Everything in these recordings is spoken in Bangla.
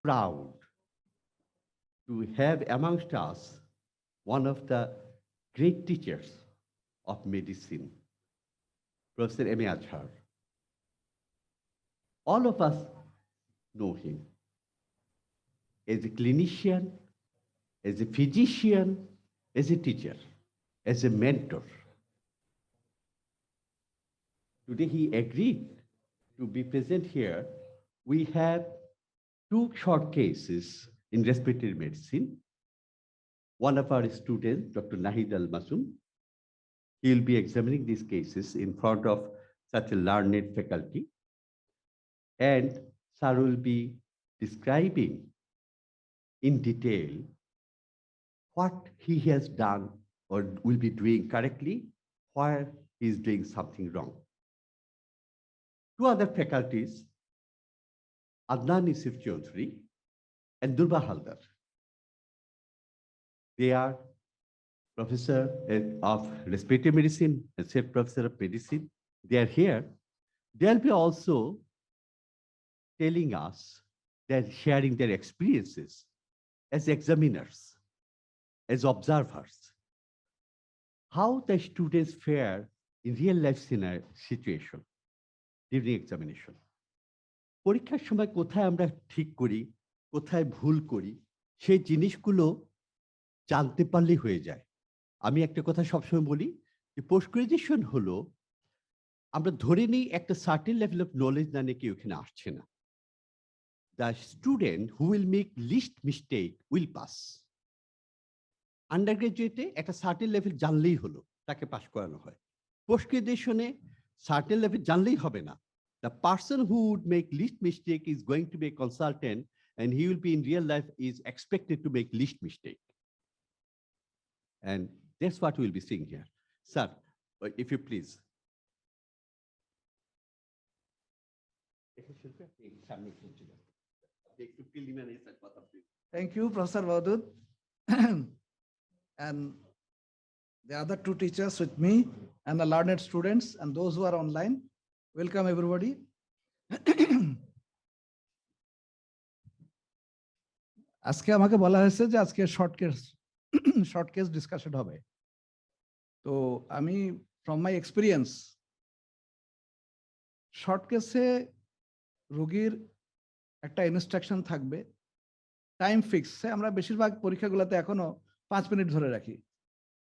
proud to have amongst us one of the great teachers of medicine, Professor M.A. Azhar. All of us know him as a clinician, as a physician, as a teacher, as a mentor. Today he agreed to be present here. We have two short cases in respiratory medicine. One of our students, Dr. Nahid Al-Masum, he will be examining these cases in front of such a learned faculty. And sir will be describing in detail what he has done or will be doing correctly, where he is doing something wrong. Two other faculties, Adnan Isif Chaudhry and Durba Haldar. They are professor of respiratory medicine, associate professor of medicine. They are here. They'll be also telling us, they're sharing their experiences as examiners, as observers, how the students fare in real life situation during examination. পরীক্ষার সময় কোথায় আমরা ঠিক করি, কোথায় ভুল করি, সেই জিনিসগুলো জানতে পারলেই হয়ে যায়। আমি একটা কথা সবসময় বলি যে পোস্ট গ্রাজুয়েশন হলো আমরা ধরে নিই একটা সার্টেন লেভেল অফ নলেজ না নিয়ে কেউ এখানে আসছে না। The student who will make least mistake will pass. Under গ্রাজুয়েটে একটা সার্টেন লেভেল জানলেই হলো, তাকে পাস করানো হয়। পোস্ট গ্রাজুয়েশনে সার্টেন লেভেল জানলেই হবে না। The person who would make least mistake is going to be a consultant, and he will be in real life is expected to make least mistake. And that's what we'll be seeing here. Sir, if you please. Thank you, Professor Wadud. And the other two teachers with me and the learned students and those who are online. Welcome everybody. আজকে আমাকে বলা হয়েছে যে আজকে শর্ট কেস ডিসকাশন হবে। তো আমি ফ্রম মাই এক্সপিরিয়েন্স শর্ট কেসে রোগীর একটা ইনস্ট্রাকশন থাকবে, টাইম ফিক্স। আমরা বেশিরভাগ পরীক্ষাগুলোতে এখনো 5 মিনিট ধরে রাখি।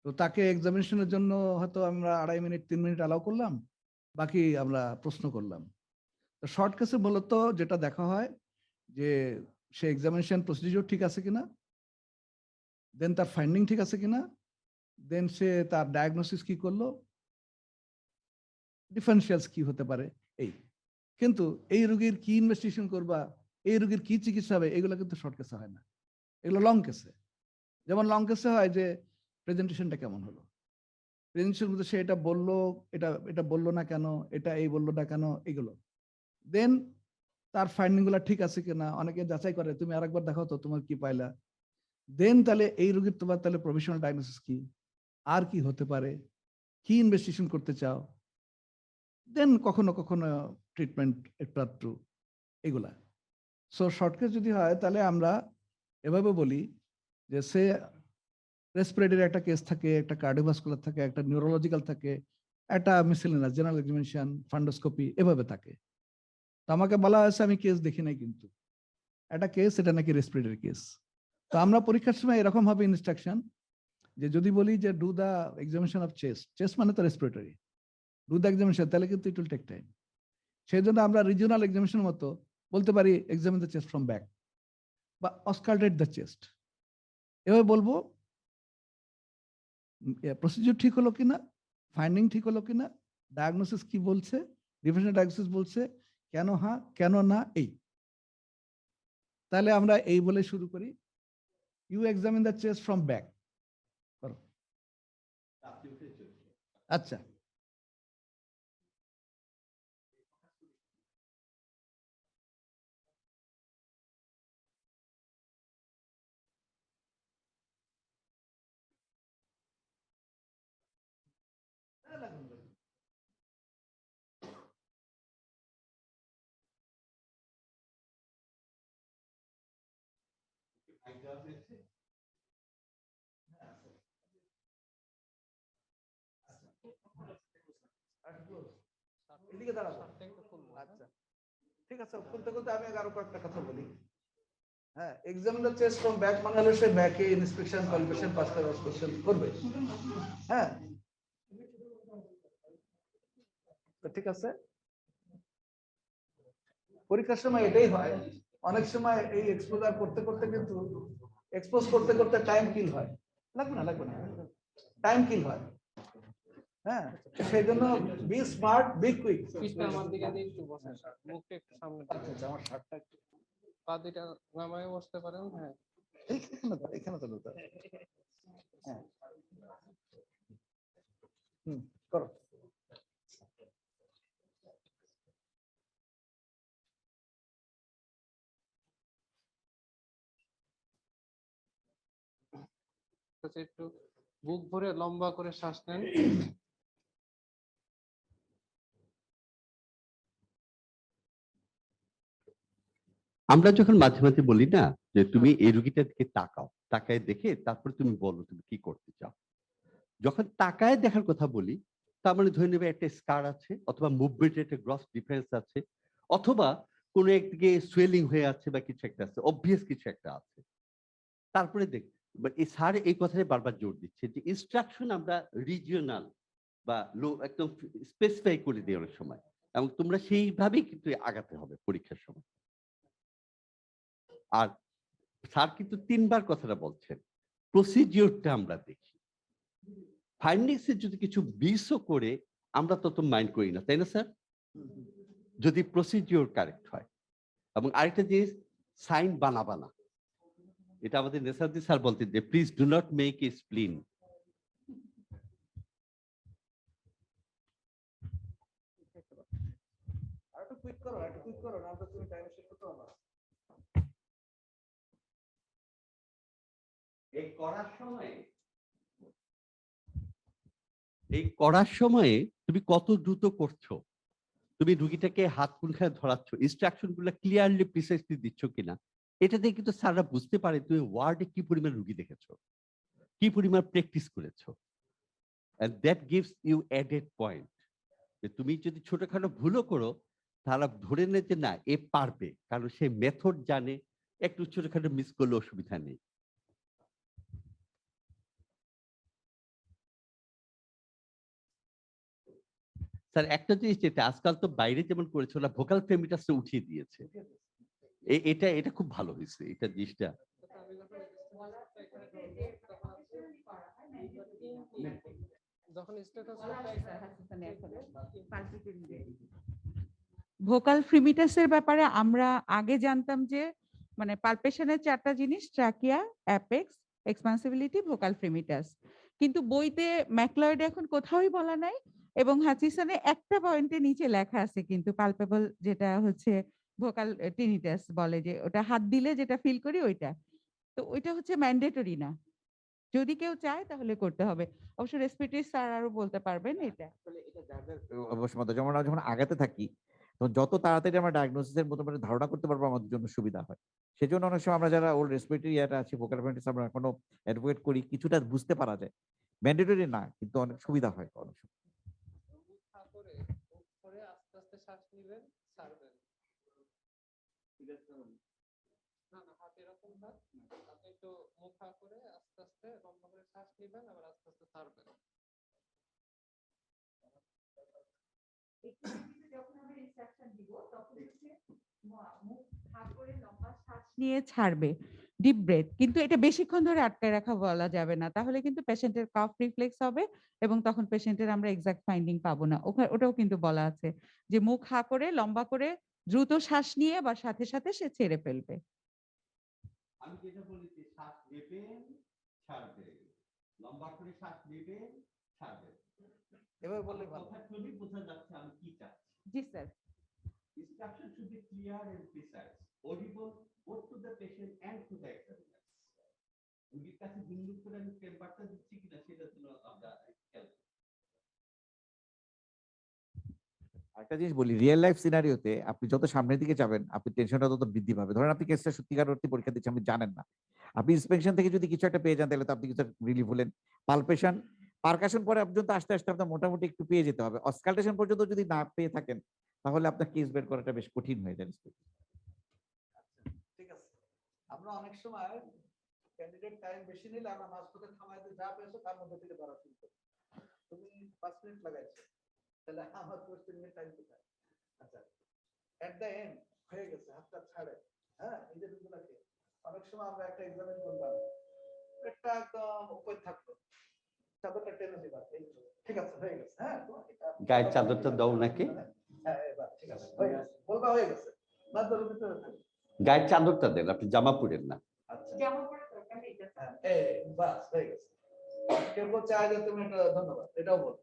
তো তাকে এক্সামিনেশনের জন্য হয়তো আমরা 2.5 মিনিট 3 মিনিট অ্যালাউ করলাম, বাকি আমরা প্রশ্ন করলাম। তো শর্ট কেসে মূলত যেটা দেখা হয় যে সে এক্সামিনেশন প্রসিডিউর ঠিক আছে কিনা, দেন তার ফাইন্ডিং ঠিক আছে কিনা, দেন সে তার ডায়াগনোসিস কি করলো, ডিফারেন্সিয়ালস কি হতে পারে এই। কিন্তু এই রোগীর কি ইনভেস্টিগেশন করবা, এই রোগীর কি চিকিৎসা হবে, এগুলো কিন্তু শর্ট কেসে হয় না, এগুলো লং কেসে। যেমন লং কেসে হয় যে প্রেজেন্টেশনটা কেমন হলো, প্রেজেন্টেশন মধ্যে সে এটা বললো, এটা বললো না কেন, এটা এই বললো না কেন, এগুলো। দেন তার ফাইন্ডিং গুলা ঠিক আছে কিনা, অনেকে যাচাই করে তুমি আরেকবার দেখাও তো তোমার কি পাইলা। দেন তাহলে এই রোগীর তোমার তাহলে প্রফেশনাল ডায়াগনোসিস কি, আর কি হতে পারে, কি ইনভেস্টিগেশন করতে চাও, দেন কখনো কখনো ট্রিটমেন্ট একটু এগুলা। সো শর্টকেট যদি হয় তাহলে আমরা এভাবে বলি যে সে রেসপিরেটরি একটা কেস থাকে, একটা কার্ডিওভাস্কুলার থাকে, একটা নিউরোলজিক্যাল থাকে, একটা মিসেলেনাস জেনারেল এক্সামিনেশন, ফান্ডোস্কোপি এভাবে থাকে। তো আমাকে বলা হয়েছে আমি কেস দেখি নাই, কিন্তু একটা কেস এটা নাকি রেসপিরেটরি কেস। তো আমরা পরীক্ষার সময় এরকম হবে ইনস্ট্রাকশন যে যদি বলি যে do the examination of chest, chest মানে তো রেসপিরেটরি, ডু দা এক্সামিনেশন, তাহলে কিন্তু ইট উইল টেক টাইম। সেই জন্য আমরা রিজিওনাল এক্সামিনেশন মতো বলতে পারি examine the chest from back বা অস্কালটেট দ্য চেস্ট, এভাবে বলবো। প্রসিডিউর ঠিক হলো কিনা, ফাইন্ডিং ঠিক হলো কিনা, ডায়াগনোসিস কি বলছে, ডিফারেন্সিয়াল ডায়াগনোসিস বলছে, কেন হ্যাঁ কেন না, এই। তাহলে আমরা এই বলে শুরু করি, you examine the chest from back করো। আচ্ছা, এদিকে দাঁড়াবো। আচ্ছা ঠিক আছে, খুলতে খুলতে আমি আরো কয়েকটা কথা বলি। হ্যাঁ, এক্সামিনার চেস ফ্রম ব্যাক মানে হলো সে ব্যাকে ইন্সপেকশন কোয়ালিফিকেশন পাস করে কোশ্চেন করবে। হ্যাঁ তো ঠিক আছে, পরীক্ষার সময় এটাই হয়। অনেক সময় এই এক্সপোজার করতে করতে কিন্তু এক্সপোজ করতে করতে টাইম কিল হয়। লাগবে না টাইম কিল হয়। হ্যাঁ, সেই জন্য বি স্মার্ট বি কুইক। আমার দিকে দিয়ে একটু বসেন, মুখটা একটু সামনে দিকে। আমার শার্টটা পা দুইটা নামায় বসতে পারেন। হ্যাঁ, এখানে তো হ্যাঁ করো। একটু বুক ভরে লম্বা করে শ্বাস নেন। আমরা যখন মাঝে মাঝে বলি না যে তুমি এই রুগীটার দিকে তাকাও, তাকায় দেখে তারপরে তুমি বলো তুমি কি করতে চাও। যখন তাকায় দেখার কথা বলি, তার মানে ধরে নেবে একটা স্কার আছে, অথবা মুভমেন্টের একটা গ্রস ডিফারেন্স আছে, অথবা কোনো একদিকে সোয়েলিং হয়ে আছে বা কিছু একটা আছে, অবভিয়াস কিছু একটা আছে। তারপরে দেখ, এই স্যার এই কথাটাই বারবার জোর দিচ্ছে যে ইনস্ট্রাকশন আমরা রিজিওনাল বা লো একদম স্পেসিফাই করে দিই অনেক সময়, এবং তোমরা সেইভাবেই কিন্তু আগাতে হবে পরীক্ষার সময়। আর স্যার কিন্তু 3 বার কথাটা বলছেন, প্রসিডিওরটা আমরা দেখি, ফাইন্ডিংসে যদি কিছু মিসও করে আমরা তত মাইন্ড করি না, তাই না স্যার? যদি প্রসিডিওর কারেক্ট হয়। এবং আরেকটা জিনিস, সাইন বানাবা না। এটা আমাদের নেসারউদ্দিন স্যার বলতেন যে please do not make a স্প্লিন। আরেকটু কুইক করো, না তো তুমি টাইম শেষ করতে পারবে না। এই করার সময়ে তুমি কত দ্রুত করছো, তুমি রুগীটাকে হাত কোনখানে ধরাচ্ছ, ইনস্ট্রাকশন গুলো ক্লিয়ারলি প্রিসাইসলি দিচ্ছ কিনা, এটা দিয়ে কিন্তু স্যাররা বুঝতে পারে তুমি ওয়ার্ডে কি পরিমাণ রুগী দেখেছো, কি পরিমাণ প্র্যাকটিস করেছো। and that gives you added point যে তুমি যদি ছোটখাটো ভুলও করো, তারা ধরে নেয় যে না এ পারবে, কারণ সে মেথড জানে, একটু ছোটখাটো মিস করলে অসুবিধা নেই। স্যার একটা জিনিস যেটা আজকাল তো বাইরে যেমন করেছে, ওরা ভোকাল ফেমিটাসটা উঠিয়ে দিয়েছে, এটা এটা খুব ভালো হয়েছে এটা জিনিসটা। ভোকাল ফ্রিমিটাসের ব্যাপারে আমরা আগে জানতাম যে মানে পালপেশনের 4টা জিনিস, ট্রাকিয়া, অ্যাপেক্স, এক্সপান্সিবিলিটি, ভোকাল ফ্রিমিটাস। কিন্তু বইতে ম্যাকলয়েড এখন কোথাওই বলা নাই, এবং হাচিসনে একটা পয়েন্টে নিচে লেখা আছে কিন্তু পালপেবল, যেটা হচ্ছে ভোকাল টিনিটাস বলে, যে ওটা হাত দিলে যেটা ফিল করি ওইটা। তো ওইটা হচ্ছে ম্যান্ডেটরি না, যদি কেউ চায় তাহলে করতে হবে। অবশ্য রেসপিরেটরি স্যার আরো বলতে পারবেন এটা। অবশ্যই যেমন আমরা যখন আগাতে থাকি তখন যত তাড়াতাড়ি আমরা ডায়াগনোসিসের মোটামুটি ধারণা করতে পারবো আমাদের জন্য সুবিধা হয়। সেজন্য অনেক সময় আমরা যারা ওল্ড রেসপিরেটরি ইয়াটা আছে ভোকাল ফ্রিমিটাস আমরা এখনো অ্যাডভোকেট করি, কিছুটা বুঝতে পারা যায়, ম্যান্ডেটরি না কিন্তু অনেক সুবিধা হয় অনেক সময়। আস্তে আস্তে শ্বাস নিবেন, ছাড়বেন। না না, হাত এরকম থাক, আপনি একটু মুখ হা করে আস্তে আস্তে লম্বা করে শ্বাস নিবেন, আবার আস্তে আস্তে ছাড়বেন। নিয়ে ছাড়বে, ডিপ ব্রেথ, কিন্তু এটা বেশিক্ষণ ধরে আটকায় রাখা বলা যাবে না, তাহলে কিন্তু পেশেন্টের কাফ রিফ্লেক্স হবে এবং তখন পেশেন্টের আমরা এক্সাক্ট ফাইন্ডিং পাবো না। ওটাও কিন্তু বলা আছে যে মুখ হা করে লম্বা করে দ্রুত শ্বাস নিয়ে বা সাথে সাথে সে ছেড়ে ফেলবে। আমি যেটা বলি যে শ্বাস নেবেন, ছাড়বেন, লম্বা করে শ্বাস নেবেন, ছাড়বেন, এভাবে বললে ভালো। কথা শুনে বোঝা যাচ্ছে আমি কি চাচ্ছি। জি sir. Instruction should be clear and precise, audible both to the patient and to the examiner. রোগীর কাছে বিন্দু করে আমি চেম্বারটা দিচ্ছি কিনা সেটা জন্য আমরা খেয়াল করি। একটা জিনিস বলি, রিয়েল লাইফ সিনারিওতে আপনি যত সামনের দিকে যাবেন আপনি টেনশনটা তত বৃদ্ধি পাবে। ধরেন আপনি কেসটা সত্যিকার অর্থে পরীক্ষা দিচ্ছেন, আপনি জানেন না, আপনি ইন্সপেকশন থেকে যদি কিছু একটা পেয়ে যান তাহলে তো আপনি কিছু রিলিফ হলেন। পালপেশন পারকাশন পরে পর্যন্ত আস্তে আস্তে আপনার মোটামুটি একটু পেয়ে যেতে হবে। অসকালটেশন পর্যন্ত যদি না পেয়ে থাকেন তাহলে আপনার কেস বের করাটা বেশ কঠিন হয়ে যায়। ঠিক আছে, আমরা অনেক সময় ক্যান্ডিডেট টাইম বেশি নিলে আমরা মাঝপথে থামাইতে যা পেয়েছো তার মধ্যে থেকে ধরা শুরু করি। তুমি 5 মিনিট লাগাইছো, তাহলে আমার 20 মিনিট টাইম কোথায়? আচ্ছা, এট দ্য এন্ড হয়ে গেছে, হাতটা ছাড়ে। হ্যাঁ, এই যে দুগুলাকে অনেক সময় আমরা একটা এক্সামিন করলাম, একটা একদম উপরে থাকলো, চাদরটা টেনে দিবা, এই তো, ঠিক আছে হয়ে গেছে। হ্যাঁ, তো এটা গায়ের চাদরটা দাও নাকি? হ্যাঁ, এবার ঠিক আছে, হয়ে গেছে, বলবা হয়ে গেছে, না ধরে দিতে হবে। গায়ের চাদরটা দেন, আপনি জামা পরেন না। আচ্ছা, হ্যাঁ, এই বাস হয়ে গেছে। কেউ কেউ চায় যে তুমি এটা ধন্যবাদ, এটাও বল।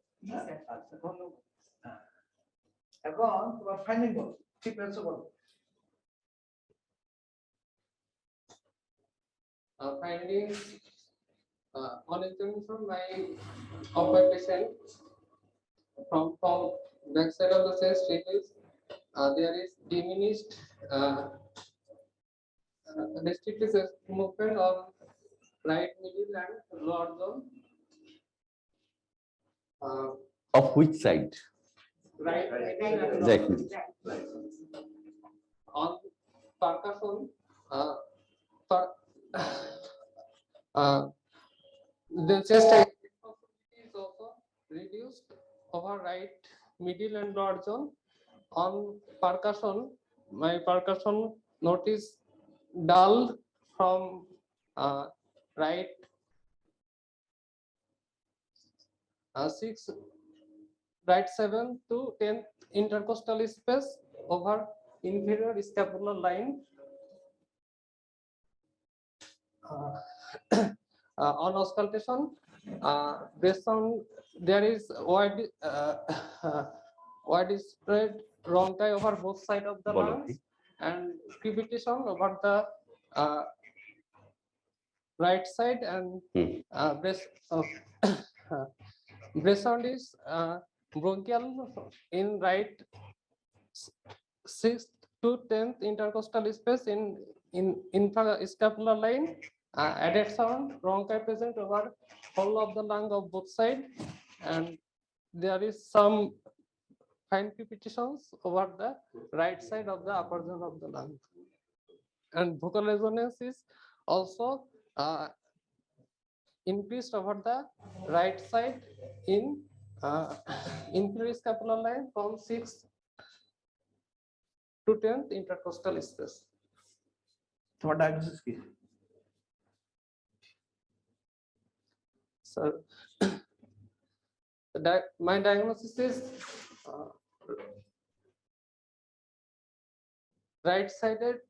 আচ্ছা, ধন্যবাদ। হ্যাঁ, এখন তোমার ফাইন্ডিং বল, ঠিক আছে বল। Findings on examination of my patient from backside of the chest reveals there is diminished restricted movement on right middle and lower zone. Of which side? Right middle and lower Exactly. on percussion, the chest responsibility is also reduced over right middle and lower zone. On percussion, my percussion note is dull from right 6 right 7 to 10 intercostal space over inferior scapular line. On auscultation, based on there is wide spread bronchi over both sides of the Bolo, lungs please. and crepitation over the right side and breast breast sound is bronchial in right 6th to 10th intercostal space in infrascapular line. Added sound bronchi present over whole of the lung of both sides, and there is some fine crepitations over the right side of the upper zone of the lung. And vocal resonance is also increased over the right side in inferior scapular line from 6th to 10th intercostal space. তোমার ডায়াগনোসিস কি? So my diagnosis is right-sided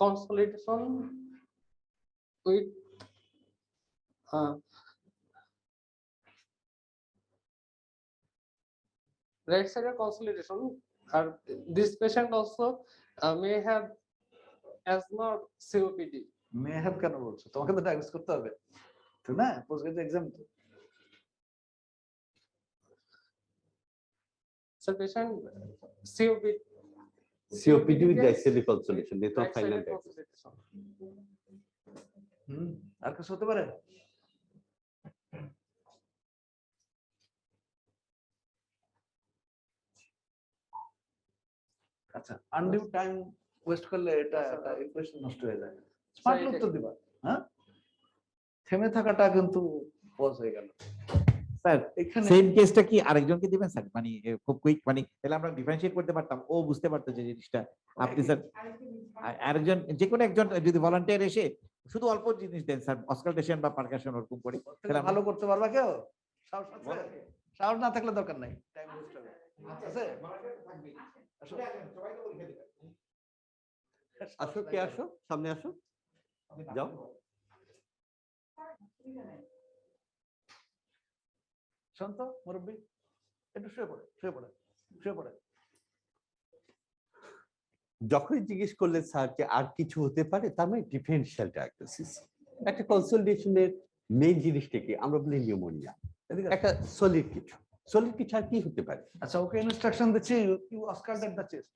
consolidation with right-sided consolidation. This patient also may have asthma or COPD. May have কেন বলছো? তোমাকে তো ডায়াগনোস করতে হবে, ঠিক না? পোস্ট গ্রাজুয়েট এক্সাম তো। So patient COPD. COPD with right-sided consolidation. They thought final Right-sided diagnosis. consolidation. আর কিছু হতে পারে? আচ্ছা, আনডিউ টাইম ওয়েস্ট করলে এটা ইমপ্রেশন নষ্ট হয়ে যায়। স্মার্টলি উত্তর দিবা। হ্যাঁ, থেমে থাকাটা কিন্তু পজ হয়ে গেল। স্যার এখানে সেম কেসটা কি আরেকজনকে দিবেন স্যার? মানে খুব কুইক, মানে তাহলে আমরা ডিফারেন্সিয়েট করতে পারতাম, ও বুঝতে পারতো যে জিনিসটা আপনি স্যার আরেকজন যে কোনো একজন যদি ভলান্টিয়ার এসে শুধু অল্প জিনিস দেন স্যার, অসকালটেশন বা পারকাশন ওরকম করে, তাহলে ভালো করতে পারবা কেউ? সাহস আছে? সাহস না থাকলে দরকার নাই, টাইম ওয়েস্ট হবে। আছে? আসো, কে আসো, সামনে আসো, যাও। শান্ত মুরব্বী, একটু শুয়ে পড়ে, শুয়ে পড়ে, শুয়ে পড়ে। যখনই জিজ্ঞেস করলেন স্যার যে আর কিছু হতে পারে, তার মানে ডিফারেনশিয়াল ডায়াগনোসিস। একটা কনসালটেশনের মেইন জিনিসটা কি? আমরা বলি নিউমোনিয়া, একটা সলিড কিছু। সলিড কিছু আর কি হতে পারে? আচ্ছা, ওকে ইনস্ট্রাকশন দিচ্ছি, ইউ অস্কাল্টেড দ্য চেস্ট।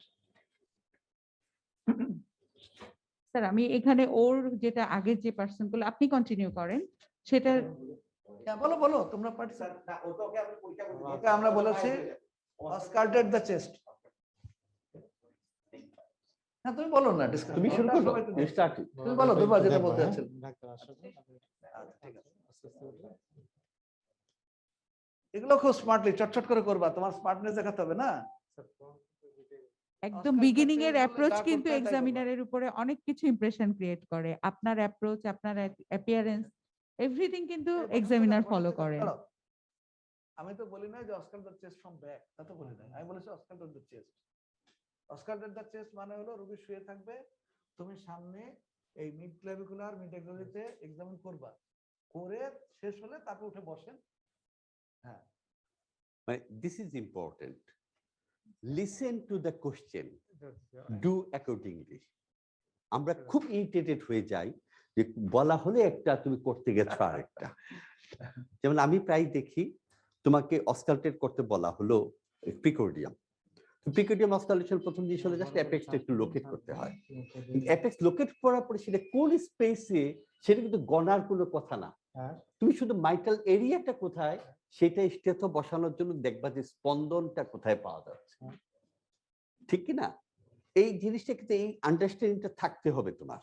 স্যার আমি এখানে ওর যেটা আগের যে পার্সন গুলো আপনি কন্টিনিউ করেন সেটা হ্যাঁ, বলো বলো তোমরা পার্টিসিপেট। ওকে আমরা বলেছি অস্কাল্টেড দ্য চেস্ট। হ্যাঁ, তুমি বলো না, ডিসকাস তুমি শুরু করো, স্টার্ট। তুমি বলো দুবার যেটা বলতে চাচ্ছিল। এগুলো খুব স্মার্টলি চটচট করে করবা, তোমার স্মার্টনেস দেখাতে হবে না। একদম Oscar বিগিনিং এর Wilde অ্যাপ্রোচ যা করতে কিন্তু হয় তাই এক্সামিনারের উপরে অনেক কিছু ইমপ্রেশন ক্রিয়েট করে। আপনার অ্যাপ্রোচ, আপনার অ্যাপিয়ারেন্স, এভরিথিং কিন্তু এক্সামিনার ফলো করে। দাঁড়াও, আমি তো বলি না যে অস্কাল্টেড দ্য চেস্ট ফ্রম ব্যাক, তা তো বলি না, আমি বলেছি অস্কাল্টেড দ্য চেস্ট। অস্কাল্টেড দ্য চেস্ট মানে হলো রোগী শুয়ে থাকবে, তুমি সামনে এই মিড ক্লেভিকুলার মিড এক্সোলিতে এক্সামিন করবা, করে শেষ হলে তারপর উঠে বসেন। হ্যাঁ, মানে this is important, listen to the question, do accordingly. আমরা খুব ইরিটেটেড হয়ে যাই যে বলা হলে একটা, তুমি করতে গেছো আরেকটা। যেমন আমি প্রায় দেখি তোমাকে অস্কালটেট করতে বলা হলো প্রিকোর্ডিয়াম, প্রিকোর্ডিয়াম অস্কালেশন প্রথম জিনিস হলো জাস্ট অ্যাপেক্সটা একটু লোকেট করতে হয়। অ্যাপেক্স লোকেট করার পরে সেটা কোন স্পেসে সেটা কিন্তু গণার কোনো কথা না, তুমি শুধু মাইটাল এরিয়াটা কোথায় সেটা স্টেথ বসানোর জন্য দেখবা যে স্পন্দনটা কোথায় পাওয়া যাচ্ছে, ঠিক কি না? এই জিনিসটা কিন্তু এই আন্ডারস্ট্যান্ডিংটা থাকতে হবে তোমার,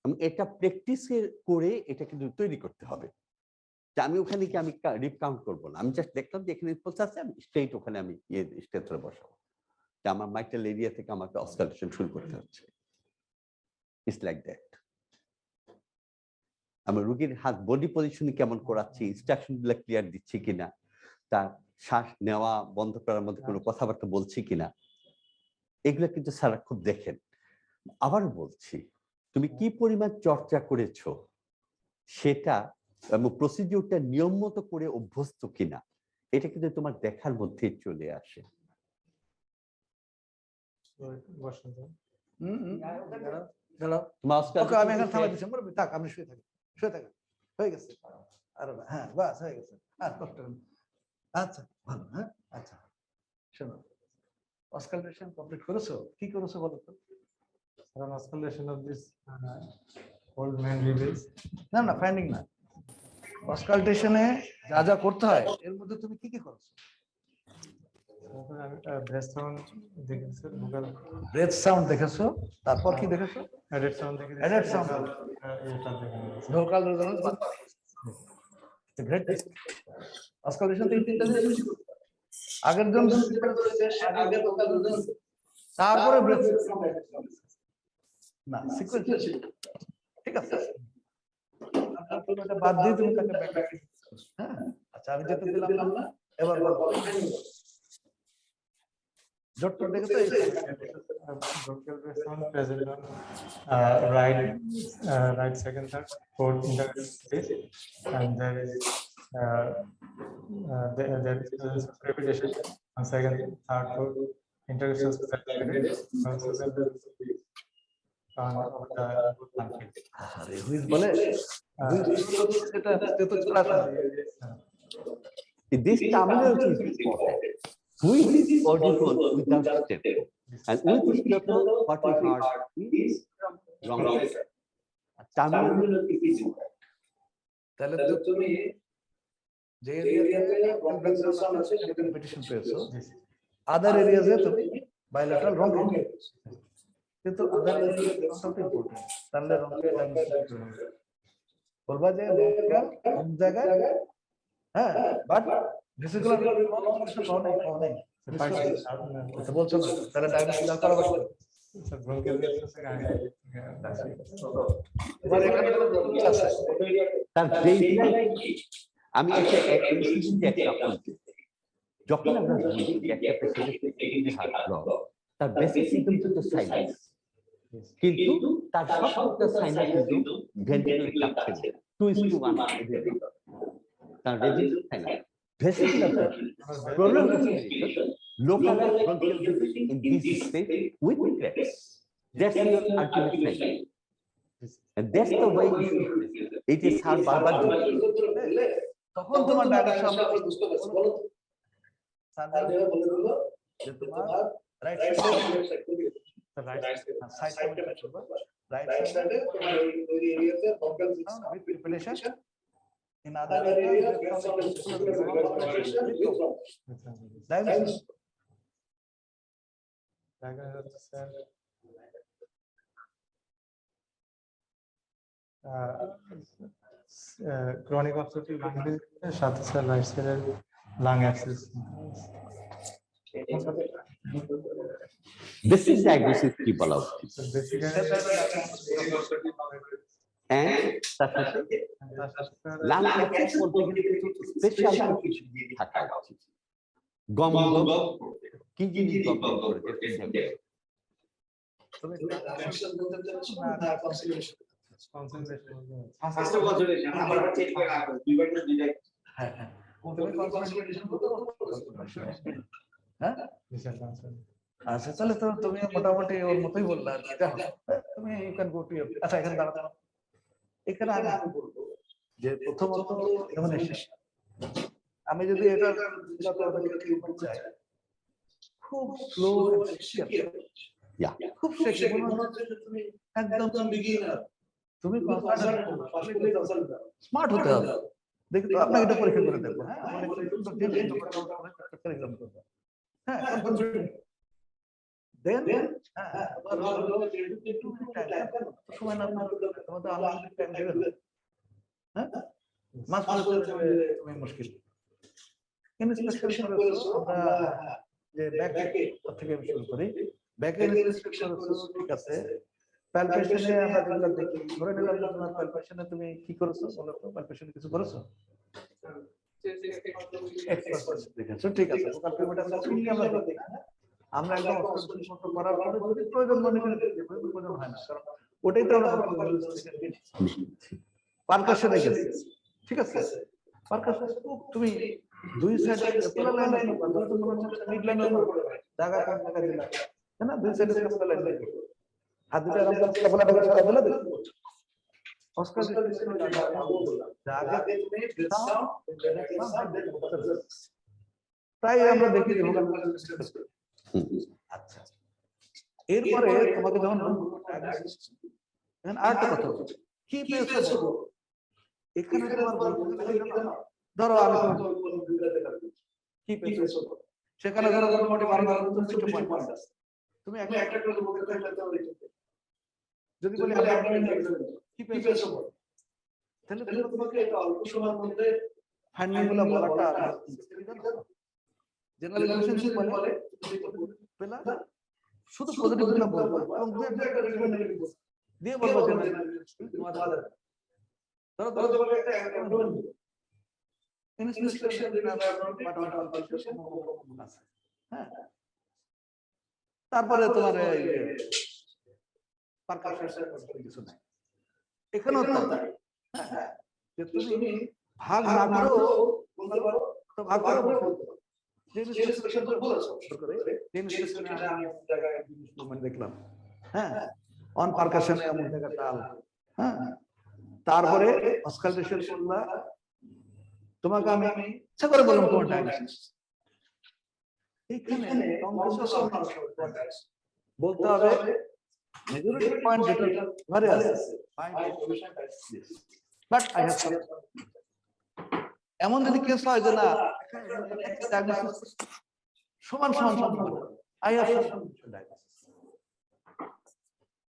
এবং এটা প্র্যাকটিস করে এটা কিন্তু তৈরি করতে হবে। যে আমি ওখানে কি আমি রিপ কাউন্ট করবো না, আমি জাস্ট দেখলাম যে এখানে ইম্পালস আছে, আমি স্ট্রেট ওখানে আমি স্টেথে বসাবো, যে আমার মাইটাল এরিয়া থেকে আমাকে অস্কালেশন শুরু করতে হচ্ছে। It's like that. আমার রোগীর হাত বডি পজিশন কেমন করাচ্ছি, ইনস্ট্রাকশন গুলো ক্লিয়ার দিচ্ছি কিনা, তার শ্বাস নেওয়া বন্ধ করার মধ্যে কোনো কথাবার্তা বলছি কিনা, এগুলো কিন্তু স্যার খুব দেখেন। আবার বলছি, তুমি কি পরিমাণ চর্চা করেছো সেটা এবং প্রসিডিউরটা নিয়ম মতো করে অভ্যস্ত কিনা, এটা কিন্তু তোমার দেখার মধ্যে চলে আসে। ওকে আমি এখন থামাই দিচ্ছি, বলবি থাক, আমি শুয়ে থাকি, শুয়ে থাকি, হয়ে গেছে। আর হ্যাঁ, বাস হয়ে গেছে, আর কষ্ট নেই। আচ্ছা ভালো, হ্যাঁ আচ্ছা শোনো, অস্কালটেশন কমপ্লিট করেছো, কি করেছো বলো তো? Oscillation of this old man reveals না না, ফাইন্ডিং না, অস্কালটেশনে যা যা করতে হয় এর মধ্যে তুমি কি কি করেছো? breath sound দেখেছি, vocal ব্রেথ সাউন্ড দেখেছো, তারপর কি দেখেছো? added sound দেখেছি, Added sound. এটা দেখেছি। Vocal resonance. গ্রেট। অস্কালটেশন তো এই তিনটা জিনিস আগের জন আগে ভোকাল রেজোন্যান্স, তারপরে ব্রেথ না সিকোয়েন্স, ঠিক আছে? আপনার পুরোটা বাদ দিয়ে তুমি তাকে ব্যাক। হ্যাঁ আচ্ছা, আমি যেতে দিলাম না, এবার বলো জট টট দেখে তো এই Vocal breath sound present on right, second, third, fourth interface, and there is there is repetition on second, third, fourth interfaces also the on the আরে হুইজ বলে এটা তো চলে আসে। This terminology is important. With is audible without step, and with step, what we heard is wrong. Terminology is important. তাহলে তো তুমি যে এরিয়াতে কনভেনশন আছে সেটা রিপিটিশন পেয়েছো, আদার এরিয়াজে তুমি বাইলেটারাল রং পেয়েছো, কিন্তু আদার এরিয়াতে কত ইম্পর্টেন্ট, তাহলে রংকে বলবা যে কোন জায়গায়, হ্যাঁ বাট ভিসিকুলার কনভার্সন পাও নাই তো বলছো না, তাহলে ডায়াগনোসিস আর করা লাগবে। vocal breath এবার এখানে আছে তার বেসলাইন কি? আমি একটা এক্সাম্পল দিই। যখন আমরা বলি একটা পেশেন্টের হার্ট ব্লক, তার বেসিক সিম্পটম তো সাইনাস, কিন্তু তার সবটা সাইনাস কিন্তু ভেন্টিলেটর কাটছে 2:1 এদিকে, তার register sinus vesicular problem respiration localized bronchial disease in this state with cracks. That's your ultimate sign. And that's the way it is hard barbar. তখন তোমার ডায়াগনোসিস আমরা বুঝতে পারছি, বলো সার্ভেয়ার বলে দিল যে তোমার রাইট সাইডে The right side. Side right সাইডে তোমার এই এরিয়াতে focal with preparation in other areas based on the diagnosis. Chronic obstructive lung disease, সাথে স্যার রাইট সাইডের লাং অ্যাক্সিস। Basic diagnosis কি বলা উচিত? And তার সাথে লাং অ্যাক্সিস বলতে গেলে কিছু স্পেশাল কিছু থাকা উচিত। গম কি জিনিস গম করে দেখতে তুমি কনসেন্ট্রেশন বলতে চাচ্ছ না কনসিডারেশন? ফার্স্ট বছরে আমরা চেক করে রাখবো দুইবার না দুইটা। হ্যাঁ হ্যাঁ তুমি কনসেন্ট্রেশন বলতে হ্যাঁ আচ্ছা তাহলে তো তুমি মোটামুটি ওর মতোই বললা আর কি। তুমি ইউ ক্যান গো টু আচ্ছা এখানে দাঁড়াও। এখানে আমি বলবো যে প্রথমত এক্সামিনেশন আমি যদি এটা চাই খুব স্লো খুব তুমি একদম বিগিনার তুমি স্মার্ট হতে হবে। দেখি তো আপনাকে এটা পরীক্ষা করে দেখবো। হ্যাঁ দেন সময় না তোমাদের আনলিমিটেড টাইম দেবে। হ্যাঁ মাস তুমি মুশকিল ইনস্পেকশন করেছো আমরা যে ব্যাক থেকে শুরু করি। ব্যাক ইনস্পেকশন করেছো ঠিক আছে। প্যালপেশনে আমরা যেগুলো দেখি ধরে নিলাম যে তোমার প্যালপেশনে তুমি কি করেছো বলো তো? প্যালপেশনে কিছু করেছো? দেখেছো ঠিক আছে। আমরা একদম অস্ত্র করার পরে যদি প্রয়োজন মনে করি প্রয়োজন হয় না, কারণ ওটাই তো আমরা পারকাশনে গেছি। ঠিক আছে পারকাশনে তুমি দুই সাইডে স্কেলার লাইন আছে বা দুই মিড লাইন জায়গা কোন জায়গায় দিলা তাই না? দুই সাইডে স্কেলার লাইন আছে আর দুটো আমরা স্কেলার লাইন সারা বলে দিই অস্কার জায়গা তাই আমরা দেখি যে আচ্ছা এরপরে তোমাকে যখন আরেকটা কথা কি পেয়েছো এখানে ধরো আমি কি পেয়েছো সেখানে ধরো মোটামুটি 12 তুমি একটা করে বলতে থাকলে যদি বলি কি পেয়েছো তাহলে তোমাকে এটা অল্প সময়ের মধ্যে ফাইন্ডিং গুলো বলাটা জেনারেলাইজেশন বলে পেলা শুধু পজিটিভ গুলো বলবো এবং দুই একটা রিকমেন্ডেড দিয়ে বলবো জেনারেলাইজেশন তোমাদের ধরো তোমাকে একটা ইনস্পেকশন আছে হ্যাঁ তারপরে তোমার কিছু নাই এখানেও হ্যাঁ যে তুমি ভাগ না করেও বলতে পারো তো ভাগ করে বলতে পারো দেখলাম হ্যাঁ অন পারকাশনে এমন জায়গা তাল হ্যাঁ তারপরে অস্কালটেশন করলা তোমাকে আমি ইচ্ছা করে বললাম তোমার ডায়াগনোসিস এইখানে বলতে হবে মেজরিটি পয়েন্ট যেটা ঘরে আছে বাট আই হ্যাভ সাম এমন যদি কেস হয় যে না ডায়াগনোসিস সমান আই হ্যাভ সাম ডায়াগনোসিস